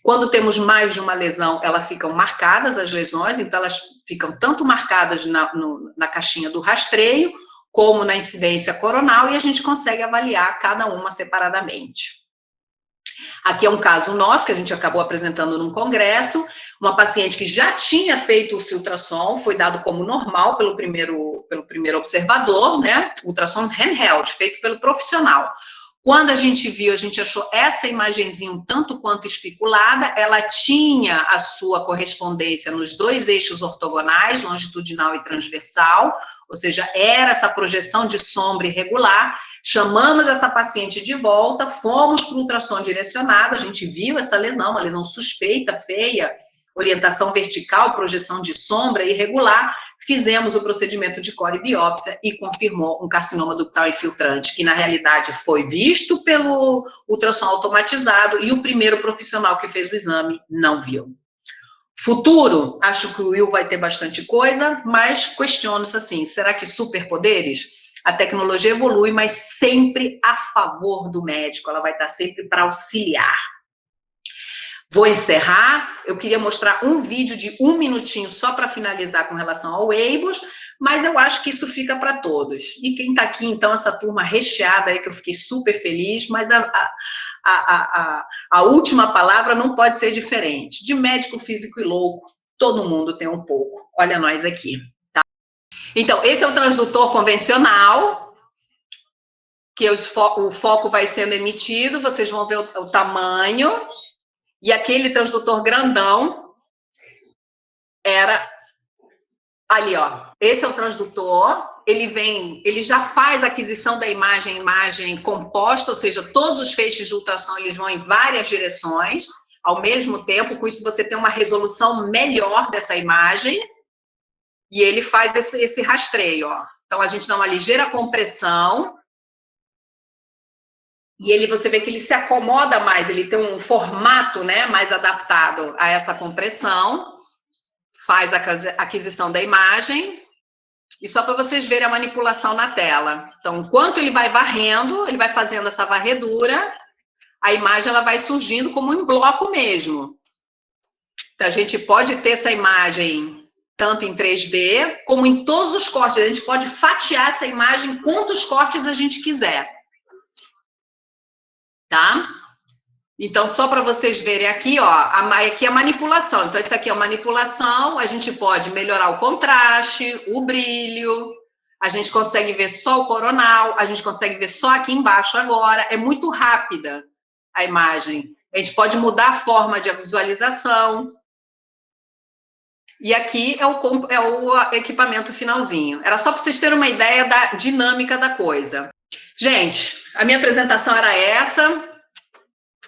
Quando temos mais de uma lesão, elas ficam marcadas, as lesões, então elas ficam tanto marcadas na caixinha do rastreio, como na incidência coronal, e a gente consegue avaliar cada uma separadamente. Aqui é um caso nosso, que a gente acabou apresentando num congresso, uma paciente que já tinha feito o ultrassom, foi dado como normal pelo primeiro observador, né, ultrassom handheld, feito pelo profissional. Quando a gente viu, a gente achou essa imagenzinha um tanto quanto especulada, ela tinha a sua correspondência nos dois eixos ortogonais, longitudinal e transversal, ou seja, era essa projeção de sombra irregular. Chamamos essa paciente de volta, fomos para o ultrassom direcionado, a gente viu essa lesão, uma lesão suspeita, feia, orientação vertical, projeção de sombra irregular, fizemos o procedimento de core biópsia e confirmou um carcinoma ductal infiltrante, que na realidade foi visto pelo ultrassom automatizado e o primeiro profissional que fez o exame não viu. Futuro, acho que o Will vai ter bastante coisa, mas questiono-se assim, será que superpoderes? A tecnologia evolui, mas sempre a favor do médico, ela vai estar sempre para auxiliar. Vou encerrar, eu queria mostrar um vídeo de 1 minutinho só para finalizar com relação ao EIBOS, mas eu acho que isso fica para todos. E quem está aqui, então, essa turma recheada aí, que eu fiquei super feliz, mas a última palavra não pode ser diferente. De médico, físico e louco, todo mundo tem um pouco. Olha nós aqui, tá? Então, esse é o transdutor convencional, que o foco vai sendo emitido, vocês vão ver o tamanho. E aquele transdutor grandão era ali, ó. Esse é o transdutor, ele já faz a aquisição da imagem composta, ou seja, todos os feixes de ultrassom, eles vão em várias direções, ao mesmo tempo, com isso você tem uma resolução melhor dessa imagem, e ele faz esse rastreio, ó. Então, a gente dá uma ligeira compressão, e você vê que ele se acomoda mais, ele tem um formato, né, mais adaptado a essa compressão, faz a aquisição da imagem, e só para vocês verem a manipulação na tela. Então, enquanto ele vai varrendo, ele vai fazendo essa varredura, a imagem ela vai surgindo como um bloco mesmo. Então, a gente pode ter essa imagem tanto em 3D, como em todos os cortes, a gente pode fatiar essa imagem quantos cortes a gente quiser. Tá? Então, só para vocês verem aqui, ó, aqui é a manipulação. Então, isso aqui é a manipulação, a gente pode melhorar o contraste, o brilho, a gente consegue ver só o coronal, a gente consegue ver só aqui embaixo agora, é muito rápida a imagem. A gente pode mudar a forma de visualização. E aqui é o equipamento finalzinho. Era só para vocês terem uma ideia da dinâmica da coisa. Gente, a minha apresentação era essa,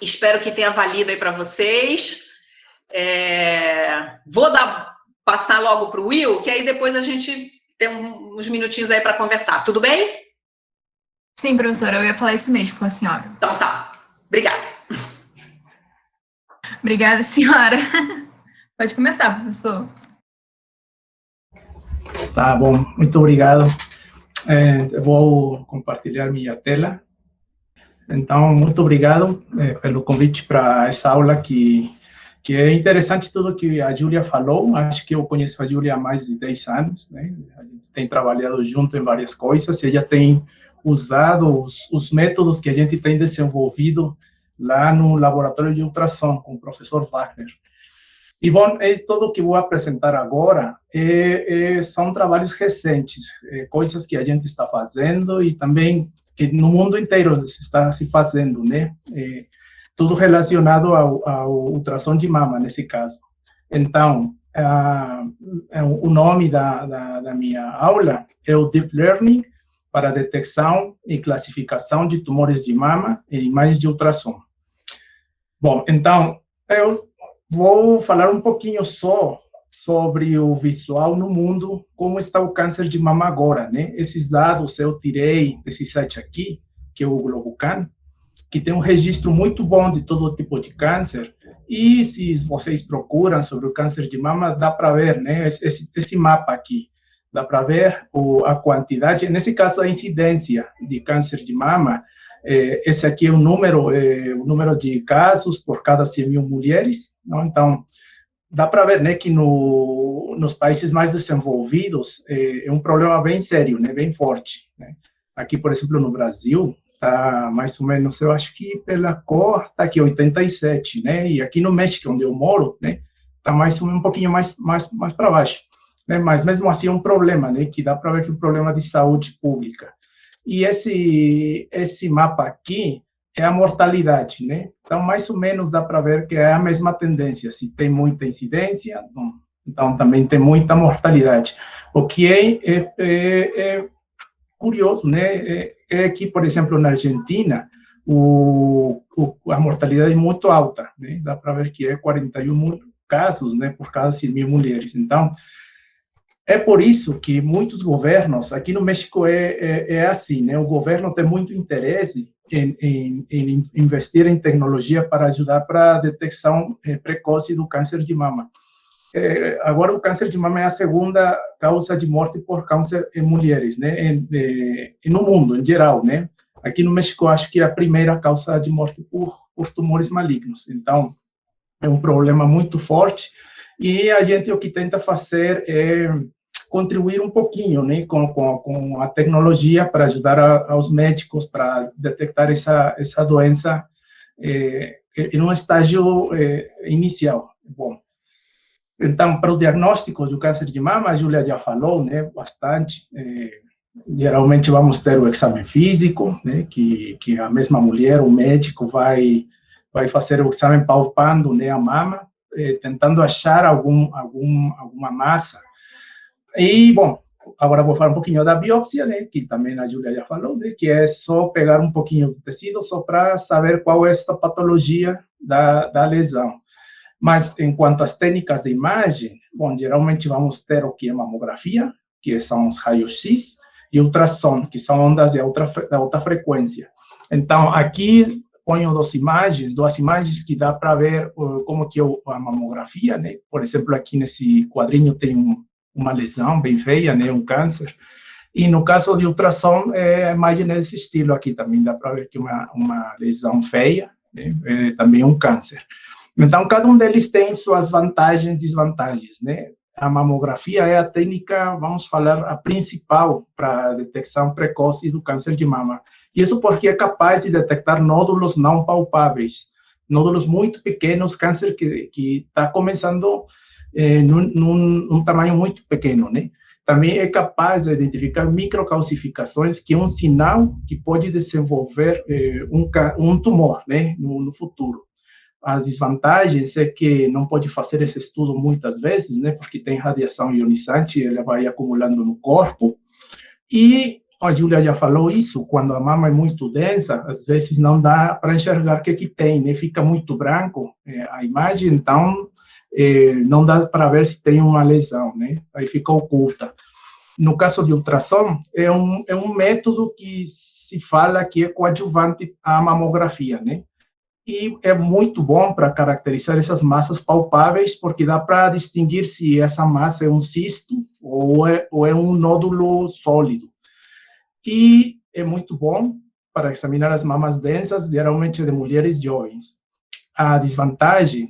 espero que tenha valido aí para vocês. Vou passar logo para o Will, que aí depois a gente tem uns minutinhos aí para conversar, tudo bem? Sim, professora, eu ia falar isso mesmo com a senhora. Então tá, obrigada. Obrigada, senhora. Pode começar, professor. Tá bom, muito obrigado. Eu vou compartilhar minha tela. Então, muito obrigado pelo convite para essa aula que é interessante tudo que a Júlia falou. Acho que eu conheço a Júlia há mais de 10 anos, né? A gente tem trabalhado junto em várias coisas e ela tem usado os métodos que a gente tem desenvolvido lá no laboratório de ultrassom com o professor Wagner. E, bom, tudo o que vou apresentar agora são trabalhos recentes, coisas que a gente está fazendo e também que no mundo inteiro se está se fazendo, né? Tudo relacionado ao ultrassom de mama, nesse caso. Então, o nome da minha aula é o Deep Learning para detecção e classificação de tumores de mama em imagens de ultrassom. Bom, então, eu vou falar um pouquinho só sobre o visual no mundo, como está o câncer de mama agora, né? Esses dados eu tirei desse site aqui, que é o Globocan, que tem um registro muito bom de todo tipo de câncer, e se vocês procuram sobre o câncer de mama, dá para ver, né? Esse mapa aqui, dá para ver a quantidade, nesse caso a incidência de câncer de mama. Esse aqui é o número de casos por cada 100.000 mulheres, não? Então, dá para ver, né, que nos países mais desenvolvidos é um problema bem sério, né, bem forte, né? Aqui, por exemplo, no Brasil, tá mais ou menos, eu acho que pela cor, tá aqui 87, né? E aqui no México, onde eu moro, né, tá mais ou menos um pouquinho mais para baixo, né? Mas mesmo assim é um problema, né, que dá para ver que é um problema de saúde pública. E esse mapa aqui é a mortalidade, né? Então, mais ou menos dá para ver que é a mesma tendência. Se tem muita incidência, então também tem muita mortalidade. O que é curioso, né? É que, por exemplo, na Argentina, a mortalidade é muito alta, né? Dá para ver que é 41 casos, né, por cada 100.000 mulheres. Então, é por isso que muitos governos, aqui no México é assim, né? O governo tem muito interesse em investir em tecnologia para ajudar para a detecção precoce do câncer de mama. Agora, o câncer de mama é a segunda causa de morte por câncer em mulheres, né? No mundo, em geral, né? Aqui no México, acho que é a primeira causa de morte por tumores malignos. Então, é um problema muito forte. E a gente, o que tenta fazer é contribuir um pouquinho, né, com a tecnologia para ajudar aos médicos para detectar essa doença em um estágio inicial. Bom, então, para o diagnóstico do câncer de mama, a Júlia já falou, né, bastante. Geralmente vamos ter o exame físico, né, que a mesma mulher, o médico vai fazer o exame palpando, né, a mama, tentando achar alguma massa. E, bom, agora vou falar um pouquinho da biópsia, né, que também a Júlia já falou, né, que é só pegar um pouquinho do tecido só para saber qual é esta patologia da lesão. Mas, enquanto às técnicas de imagem, bom, geralmente vamos ter o que é mamografia, que são os raios-x, e ultrassom, que são ondas de alta frequência. Então, aqui ponho duas imagens que dá para ver como que é a mamografia, né? Por exemplo, aqui nesse quadrinho tem uma lesão bem feia, né, um câncer. E no caso de ultrassom, a imagem é desse estilo aqui também, dá para ver que uma lesão feia, né, também um câncer. Então, cada um deles tem suas vantagens e desvantagens, né? A mamografia é a técnica, vamos falar, a principal para a detecção precoce do câncer de mama. Isso porque é capaz de detectar nódulos não palpáveis, nódulos muito pequenos, câncer que está começando num tamanho muito pequeno, né? Também é capaz de identificar microcalcificações, que é um sinal que pode desenvolver um tumor, né, no futuro. As desvantagens é que não pode fazer esse estudo muitas vezes, né, porque tem radiação ionizante, ela vai acumulando no corpo. E a Júlia já falou isso, quando a mama é muito densa, às vezes não dá para enxergar o que tem, né, fica muito branco a imagem, então não dá para ver se tem uma lesão, né, aí fica oculta. No caso de ultrassom, é um método que se fala que é coadjuvante à mamografia, né? E é muito bom para caracterizar essas massas palpáveis, porque dá para distinguir se essa massa é um cisto ou é um nódulo sólido. E é muito bom para examinar as mamas densas, geralmente de mulheres jovens. A desvantagem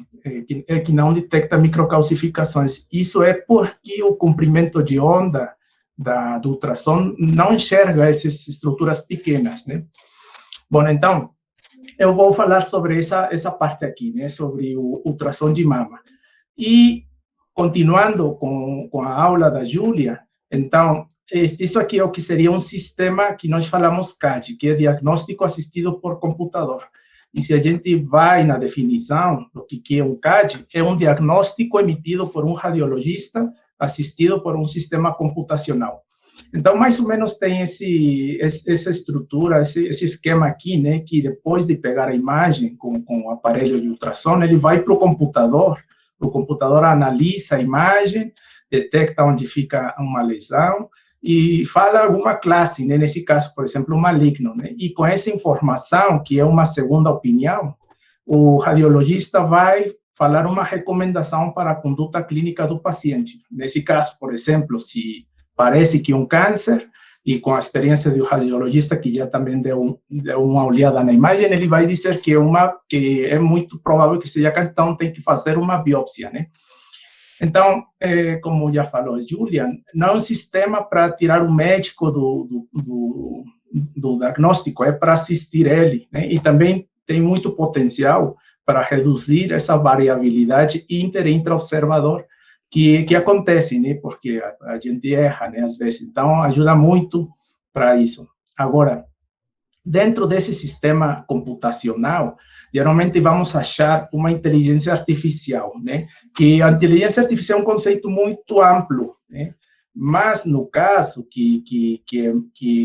é que não detecta microcalcificações. Isso é porque o comprimento de onda do ultrassom não enxerga essas estruturas pequenas, né? Bom, então, eu vou falar sobre essa parte aqui, né, sobre o ultrassom de mama. E, continuando com a aula da Júlia, então, isso aqui é o que seria um sistema que nós falamos CAD, que é diagnóstico assistido por computador. E se a gente vai na definição do que é um CAD, é um diagnóstico emitido por um radiologista assistido por um sistema computacional. Então, mais ou menos tem essa estrutura, esse esquema aqui, né, que depois de pegar a imagem com o aparelho de ultrassom, ele vai para o computador analisa a imagem, detecta onde fica uma lesão e fala alguma classe, né, nesse caso, por exemplo, um maligno, né, e com essa informação, que é uma segunda opinião, o radiologista vai falar uma recomendação para a conduta clínica do paciente. Nesse caso, por exemplo, se parece que um câncer, e com a experiência do radiologista, que já também deu uma olhada na imagem, ele vai dizer que é muito provável que seja câncer, então tem que fazer uma biópsia, né? Então, como já falou Julian, não é um sistema para tirar o médico do diagnóstico, é para assistir ele, né? E também tem muito potencial para reduzir essa variabilidade intra-observador que acontece, né? Porque a gente erra, né? Às vezes. Então, ajuda muito para isso. Agora, dentro desse sistema computacional, geralmente vamos achar uma inteligência artificial, né? Que a inteligência artificial é um conceito muito amplo, né? Mas, no caso que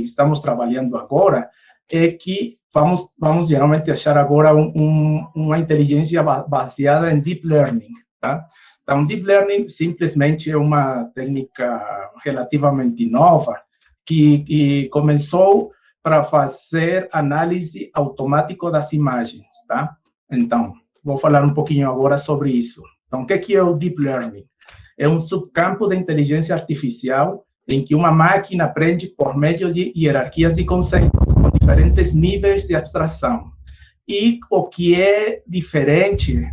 estamos trabalhando agora, é que vamos geralmente achar agora uma inteligência baseada em deep learning, tá? Então, deep learning simplesmente é uma técnica relativamente nova que começou para fazer análise automática das imagens, tá? Então, vou falar um pouquinho agora sobre isso. Então, o que é o deep learning? É um subcampo da inteligência artificial em que uma máquina aprende por meio de hierarquias de conceitos com diferentes níveis de abstração. E o que é diferente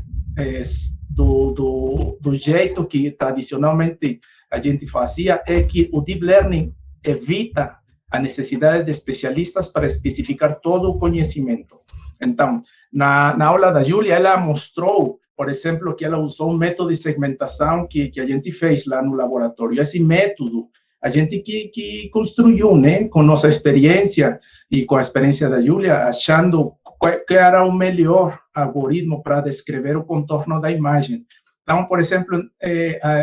do jeito que tradicionalmente a gente fazia é que o deep learning evita a necessidade de especialistas para especificar todo o conhecimento. Então, na aula da Júlia, ela mostrou, por exemplo, que ela usou um método de segmentação que a gente fez lá no laboratório. Esse método, a gente que construiu, né, com nossa experiência e com a experiência da Júlia, achando que era o melhor algoritmo para descrever o contorno da imagem. Então, por exemplo,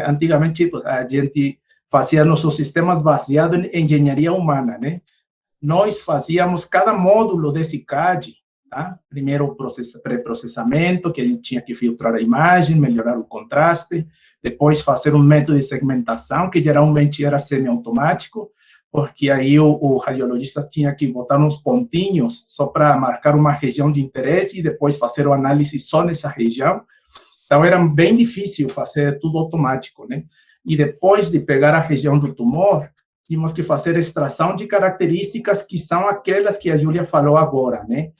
antigamente a gente fazia nossos sistemas baseados em engenharia humana, né? Nós fazíamos cada módulo desse CAD, tá? Primeiro o pré-processamento, que a gente tinha que filtrar a imagem, melhorar o contraste, depois fazer um método de segmentação, que geralmente era semiautomático, porque aí o radiologista tinha que botar uns pontinhos só para marcar uma região de interesse e depois fazer o análise só nessa região. Então, era bem difícil fazer tudo automático, né? E depois de pegar a região do tumor, tínhamos que fazer extração de características que são aquelas que a Júlia falou agora, né?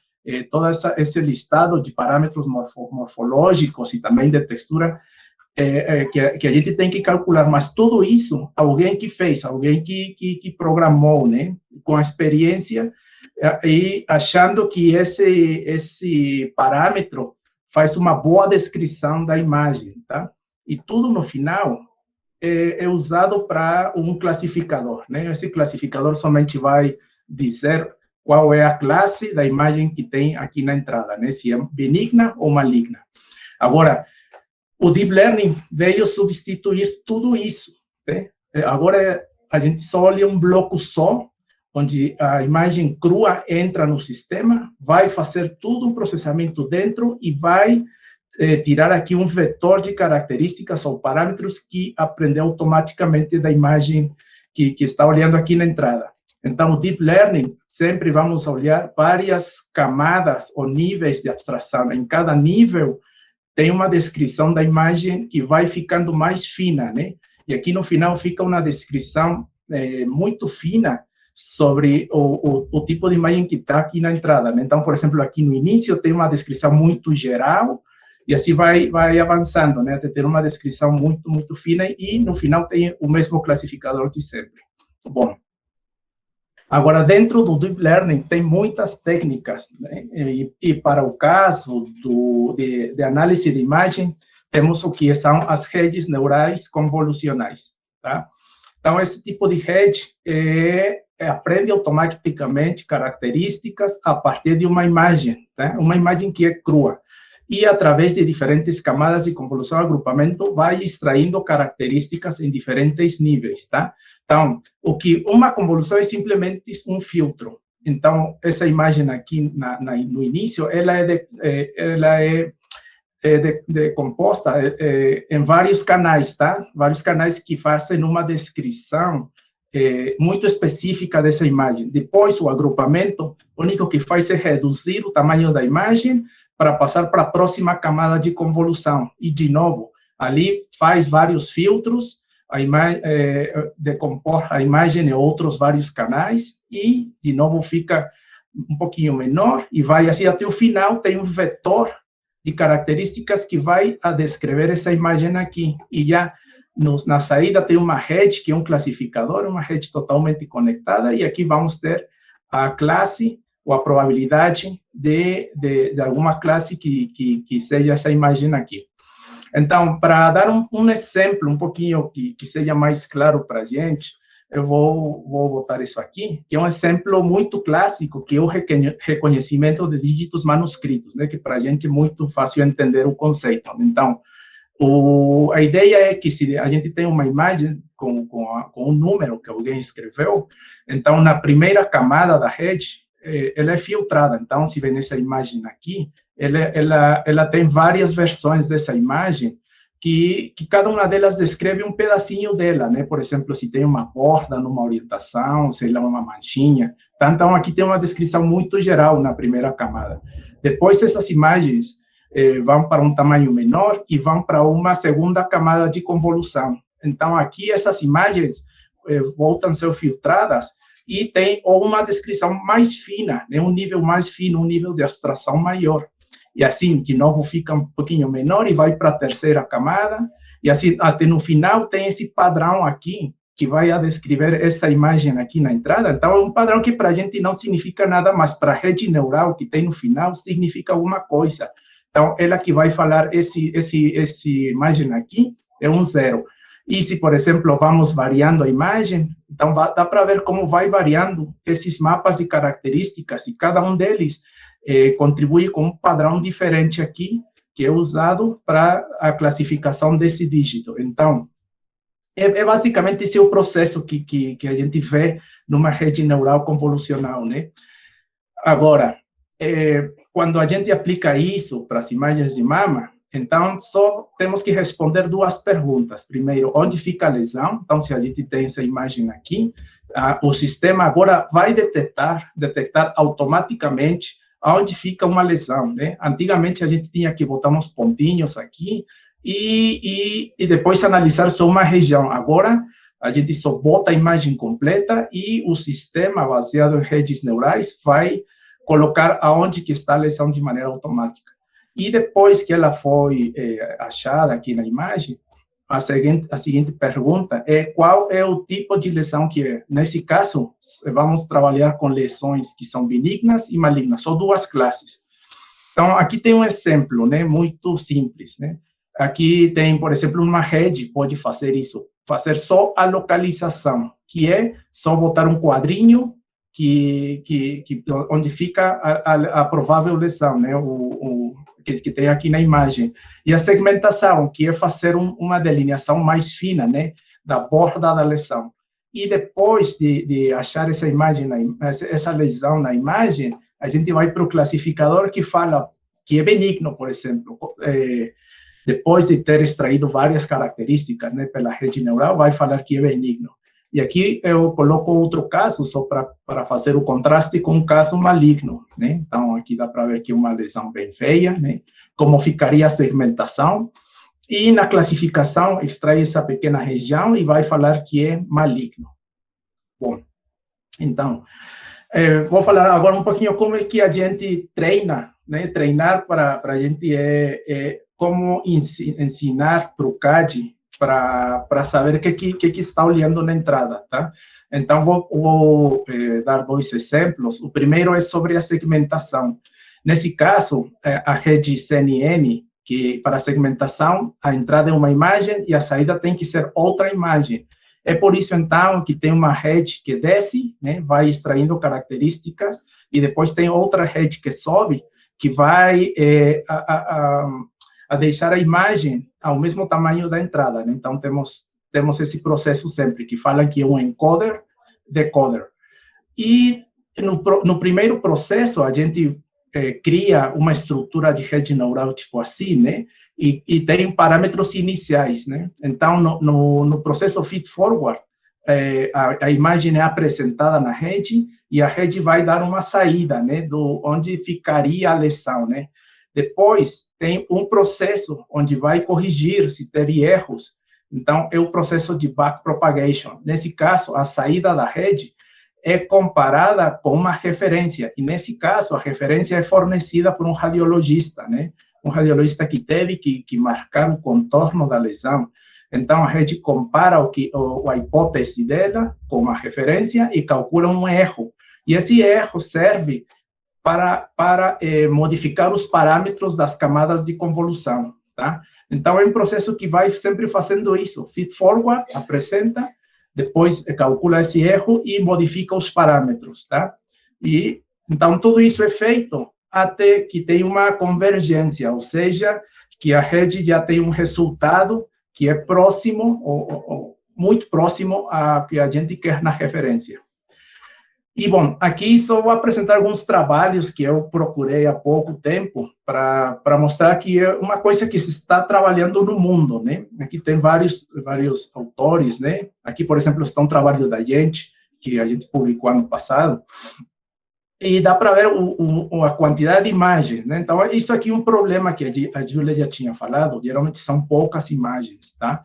Todo esse listado de parâmetros morfológicos e também de textura que a gente tem que calcular, mas tudo isso, alguém que fez, alguém que programou, né? Com a experiência e achando que esse parâmetro faz uma boa descrição da imagem, tá? E tudo no final é usado para um classificador, né? Esse classificador somente vai dizer qual é a classe da imagem que tem aqui na entrada, né? Se é benigna ou maligna. Agora, o Deep Learning veio substituir tudo isso, né? Agora, a gente só olha um bloco só, onde a imagem crua entra no sistema, vai fazer todo um processamento dentro e vai tirar aqui um vetor de características ou parâmetros que aprendeu automaticamente da imagem que está olhando aqui na entrada. Então, o Deep Learning, sempre vamos olhar várias camadas ou níveis de abstração. Em cada nível, tem uma descrição da imagem que vai ficando mais fina, né? E aqui no final fica uma descrição muito fina sobre o tipo de imagem que está aqui na entrada, né? Então, por exemplo, aqui no início tem uma descrição muito geral, e assim vai avançando, né? Até ter uma descrição muito, muito fina, e no final tem o mesmo classificador de sempre. Bom, agora, dentro do Deep Learning, tem muitas técnicas, né? E para o caso de análise de imagem, temos o que são as redes neurais convolucionais, tá? Então, esse tipo de rede aprende automaticamente características a partir de uma imagem, tá? Uma imagem que é crua. E, através de diferentes camadas de convolução e agrupamento, vai extraindo características em diferentes níveis, tá? Então, uma convolução é simplesmente um filtro. Então, essa imagem aqui no início, ela é composta em vários canais, tá? Vários canais que fazem uma descrição muito específica dessa imagem. Depois, o agrupamento, o único que faz é reduzir o tamanho da imagem para passar para a próxima camada de convolução. E, de novo, ali faz vários filtros, decompor a imagem em outros vários canais, e, de novo, fica um pouquinho menor, e vai assim até o final, tem um vetor de características que vai a descrever essa imagem aqui. E já na saída tem uma rede, que é um classificador, uma rede totalmente conectada, e aqui vamos ter a classe, ou a probabilidade de alguma classe que seja essa imagem aqui. Então, para dar um exemplo um pouquinho que seja mais claro para a gente, eu vou botar isso aqui, que é um exemplo muito clássico, que é o reconhecimento de dígitos manuscritos, né, que para a gente é muito fácil entender o conceito. Então, a ideia é que se a gente tem uma imagem com um número que alguém escreveu, então, na primeira camada da rede, ela é filtrada. Então, se vê nessa imagem aqui, ela tem várias versões dessa imagem, que cada uma delas descreve um pedacinho dela, né? Por exemplo, se tem uma borda numa orientação, sei lá, uma manchinha. Então, aqui tem uma descrição muito geral na primeira camada. Depois, essas imagens vão para um tamanho menor e vão para uma segunda camada de convolução. Então, aqui, essas imagens voltam a ser filtradas e tem uma descrição mais fina, né? Um nível mais fino, um nível de abstração maior. E assim, de novo, fica um pouquinho menor e vai para a terceira camada. E assim, até no final, tem esse padrão aqui, que vai a descrever essa imagem aqui na entrada. Então, é um padrão que para a gente não significa nada, mas para a rede neural que tem no final, significa alguma coisa. Então, ela que vai falar, essa imagem aqui é um 0. E se, por exemplo, vamos variando a imagem, então dá para ver como vai variando esses mapas de características, e cada um deles contribui com um padrão diferente aqui, que é usado para a classificação desse dígito. Então, basicamente esse é o processo que a gente vê numa rede neural convolucional, né? Agora, quando a gente aplica isso para as imagens de mama, então só temos que responder duas perguntas. Primeiro, onde fica a lesão? Então, se a gente tem essa imagem aqui, o sistema agora vai detectar automaticamente onde fica uma lesão, né? Antigamente, a gente tinha que botar uns pontinhos aqui e depois analisar só uma região. Agora, a gente só bota a imagem completa e o sistema, baseado em redes neurais, vai colocar aonde que está a lesão de maneira automática. E depois que ela foi achada aqui na imagem, a seguinte pergunta é qual é o tipo de lesão que é. Nesse caso, vamos trabalhar com lesões que são benignas e malignas, só duas classes. Então, aqui tem um exemplo, né, muito simples, né? Aqui tem, por exemplo, uma rede pode fazer isso, fazer só a localização, que é só botar um quadrinho onde fica a provável lesão, né, que tem aqui na imagem. E a segmentação, que é fazer uma delineação mais fina, né, da borda da lesão. E depois de achar essa imagem, essa lesão na imagem, a gente vai para o classificador que fala que é benigno, por exemplo. Depois de ter extraído várias características, né, pela rede neural, vai falar que é benigno. E aqui eu coloco outro caso, só para fazer o contraste com um caso maligno, né? Então, aqui dá para ver que é uma lesão bem feia, né? Como ficaria a segmentação. E na classificação, extrai essa pequena região e vai falar que é maligno. Bom, então, vou falar agora um pouquinho como é que a gente treina, né? Treinar para a gente como ensinar para o CAD para saber o que está olhando na entrada, tá? Então, vou dar dois exemplos. O primeiro é sobre a segmentação. Nesse caso, a rede CNN, que para segmentação, a entrada é uma imagem e a saída tem que ser outra imagem. É por isso, então, que tem uma rede que desce, né, vai extraindo características, e depois tem outra rede que sobe, que vai a deixar a imagem ao mesmo tamanho da entrada, né? Então, temos esse processo sempre, que falam que é um encoder, decoder. E no primeiro processo, a gente cria uma estrutura de rede neural tipo assim, né? E tem parâmetros iniciais, né? Então, no processo feed-forward, a imagem é apresentada na rede e a rede vai dar uma saída, né? Onde ficaria a lesão, né? Depois, tem um processo onde vai corrigir se teve erros. Então, é o processo de backpropagation. Nesse caso, a saída da rede é comparada com uma referência, e nesse caso, a referência é fornecida por um radiologista, né? Um radiologista que teve que marcar o contorno da lesão. Então, a rede compara a hipótese dela com a referência e calcula um erro. E esse erro serve para modificar os parâmetros das camadas de convolução, tá? Então, é um processo que vai sempre fazendo isso. Feed-forward, apresenta, depois calcula esse erro e modifica os parâmetros, tá? E, então, tudo isso é feito até que tem uma convergência, ou seja, que a rede já tem um resultado que é próximo, ou muito próximo a que a gente quer na referência. E, bom, aqui só vou apresentar alguns trabalhos que eu procurei há pouco tempo para mostrar que é uma coisa que se está trabalhando no mundo, né? Aqui tem vários autores, né? Aqui, por exemplo, está um trabalho da gente, que a gente publicou ano passado, e dá para ver a quantidade de imagens, né? Então, isso aqui é um problema que a Júlia já tinha falado, geralmente são poucas imagens, tá?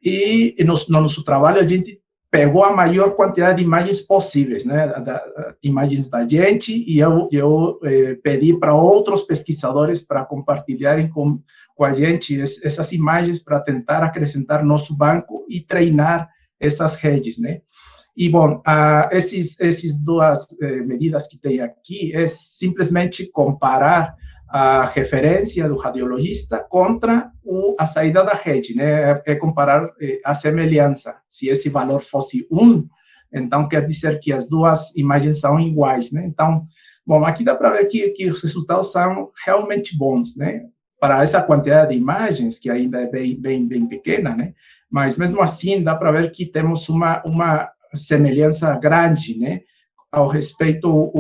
E no nosso trabalho, a gente pegou a maior quantidade de imagens possíveis, né? Imagens da gente, e eu pedi para outros pesquisadores para compartilharem com a gente essas imagens para tentar acrescentar nosso banco e treinar essas redes, né? E, bom, essas duas medidas que tem aqui é simplesmente comparar a referência do radiologista contra a saída da rede, né? É comparar a semelhança. Se esse valor fosse 1, então quer dizer que as duas imagens são iguais, né? Então, bom, aqui dá para ver que os resultados são realmente bons, né? Para essa quantidade de imagens, que ainda é bem pequena, né? Mas, mesmo assim, dá para ver que temos uma semelhança grande, né? Ao respeito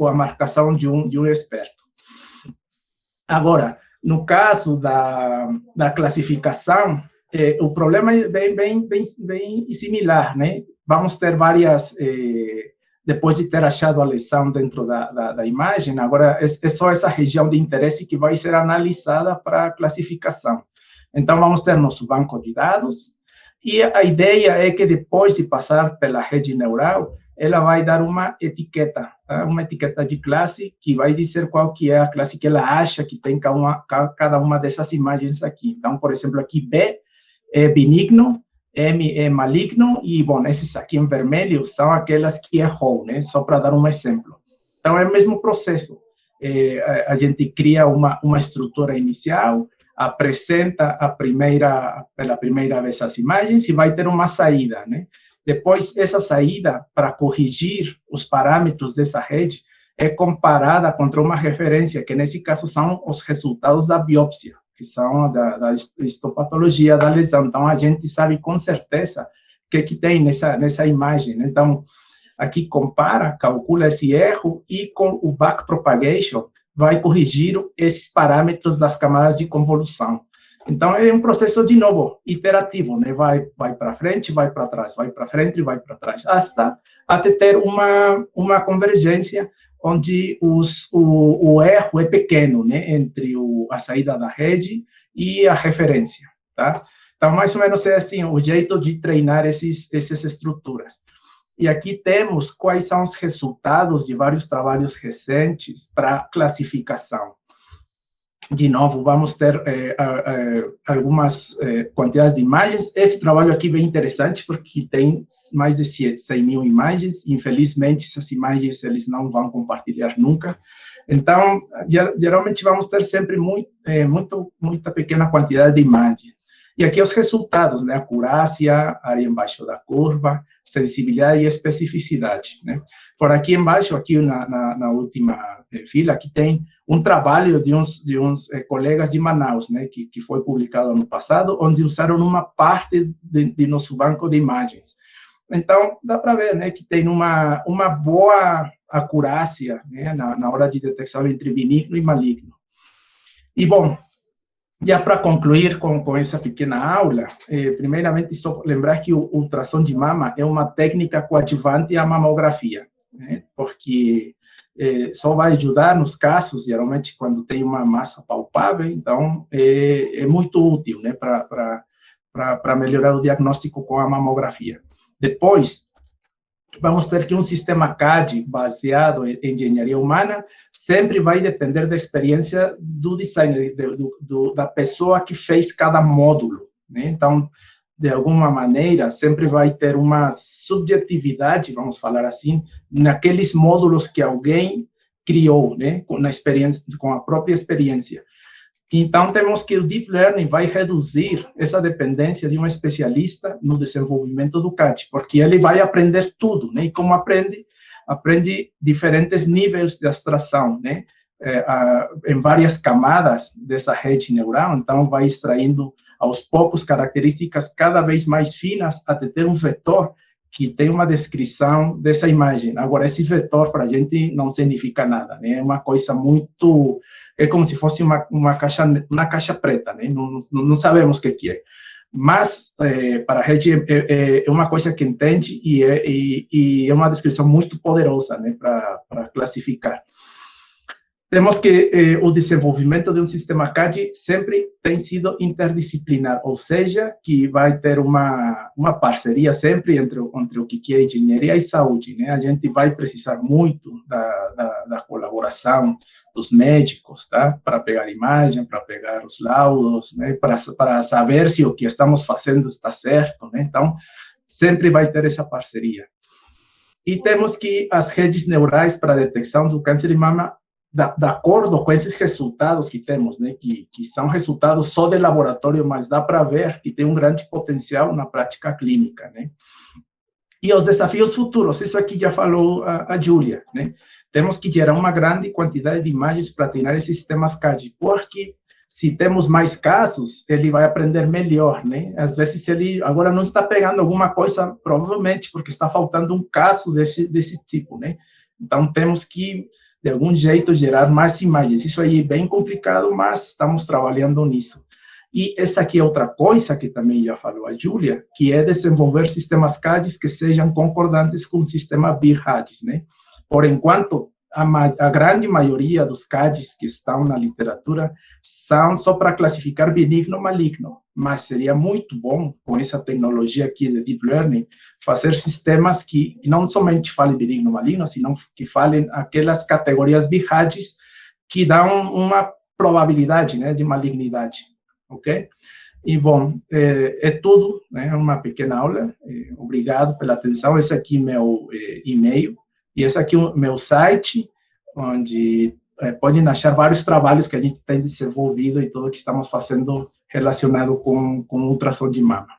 a marcação de um experto. Agora, no caso da classificação, o problema é bem similar, né? Vamos ter várias, depois de ter achado a lesão dentro da imagem, agora é só essa região de interesse que vai ser analisada para a classificação. Então, vamos ter nosso banco de dados, e a ideia é que depois de passar pela rede neural, ela vai dar uma etiqueta, tá? Uma etiqueta de classe que vai dizer qual que é a classe que ela acha que tem cada uma dessas imagens aqui. Então, por exemplo, aqui B é benigno, M é maligno, e, bom, esses aqui em vermelho são aquelas que errou, né? Só para dar um exemplo. Então, é o mesmo processo. A gente cria uma estrutura inicial, apresenta pela primeira vez as imagens e vai ter uma saída, né? Depois, essa saída, para corrigir os parâmetros dessa rede, é comparada contra uma referência, que nesse caso são os resultados da biópsia, que são da histopatologia da lesão. Então, a gente sabe com certeza o que tem nessa imagem. Então, aqui compara, calcula esse erro e com o backpropagation vai corrigir esses parâmetros das camadas de convolução. Então, é um processo, de novo, iterativo, né? Vai para frente, vai para trás, vai para frente e vai para trás, até ter uma convergência onde o erro é pequeno, né? Entre a saída da rede e a referência, tá? Então, mais ou menos é assim o jeito de treinar essas estruturas. E aqui temos quais são os resultados de vários trabalhos recentes para classificação. De novo, vamos ter algumas quantidades de imagens. Esse trabalho aqui é bem interessante, porque tem mais de 100 mil imagens. Infelizmente, essas imagens eles não vão compartilhar nunca. Então, geralmente vamos ter sempre muita pequena quantidade de imagens. E aqui os resultados, né? Acurácia, área embaixo da curva, sensibilidade e especificidade, né? Por aqui embaixo, aqui na última fila, aqui tem um trabalho de uns colegas de Manaus, né? Que foi publicado ano passado, onde usaram uma parte de nosso banco de imagens. Então, dá para ver, né? Que tem uma boa acurácia, né? Na hora de detecção entre benigno e maligno. E, bom, já para concluir com essa pequena aula, primeiramente, só lembrar que o ultrassom de mama é uma técnica coadjuvante à mamografia, né? Porque só vai ajudar nos casos, geralmente, quando tem uma massa palpável, então, é muito útil, né? Para melhorar o diagnóstico com a mamografia. Depois, vamos ter que um sistema CAD baseado em engenharia humana sempre vai depender da experiência do designer, da pessoa que fez cada módulo, né? Então, de alguma maneira, sempre vai ter uma subjetividade, vamos falar assim, naqueles módulos que alguém criou, né? Com a própria experiência. Então, temos que o Deep Learning vai reduzir essa dependência de um especialista no desenvolvimento do CAD, porque ele vai aprender tudo, né? E como aprende diferentes níveis de abstração, né? Em várias camadas dessa rede neural, então vai extraindo aos poucos características cada vez mais finas até ter um vetor que tem uma descrição dessa imagem. Agora, esse vetor para a gente não significa nada, né? É uma coisa muito... É como se fosse uma caixa preta, né? Não sabemos o que é. Mas, para a rede, é uma coisa que entende e é uma descrição muito poderosa, né? Para classificar. Temos que o desenvolvimento de um sistema CAD sempre tem sido interdisciplinar, ou seja, que vai ter uma parceria sempre entre o que é engenharia e saúde, né? A gente vai precisar muito da colaboração dos médicos, tá? Para pegar imagem, para pegar os laudos, né? Para saber se o que estamos fazendo está certo, né? Então, sempre vai ter essa parceria. E temos que as redes neurais para detecção do câncer de mama, de acordo com esses resultados que temos, né, que são resultados só de laboratório, mas dá para ver que tem um grande potencial na prática clínica, né? E os desafios futuros, isso aqui já falou a Júlia, né? Temos que gerar uma grande quantidade de imagens para treinar esses sistemas CAD, porque se temos mais casos, ele vai aprender melhor, né? Às vezes ele agora não está pegando alguma coisa, provavelmente porque está faltando um caso desse tipo, né? Então temos que de algum jeito, gerar mais imagens. Isso aí é bem complicado, mas estamos trabalhando nisso. E essa aqui é outra coisa que também já falou a Júlia, que é desenvolver sistemas CAD que sejam concordantes com o sistema BIR-RADS, né? Por enquanto, a grande maioria dos CADs que estão na literatura são só para classificar benigno ou maligno, mas seria muito bom, com essa tecnologia aqui de Deep Learning, fazer sistemas que não somente falem benigno ou maligno, senão que falem aquelas categorias BIR-RADS que dão uma probabilidade, né, de malignidade, ok? E, bom, é tudo, né, uma pequena aula. Obrigado pela atenção. Esse aqui é meu e-mail. E esse aqui é o meu site, onde podem achar vários trabalhos que a gente tem desenvolvido e tudo que estamos fazendo relacionado com ultrassom de mama.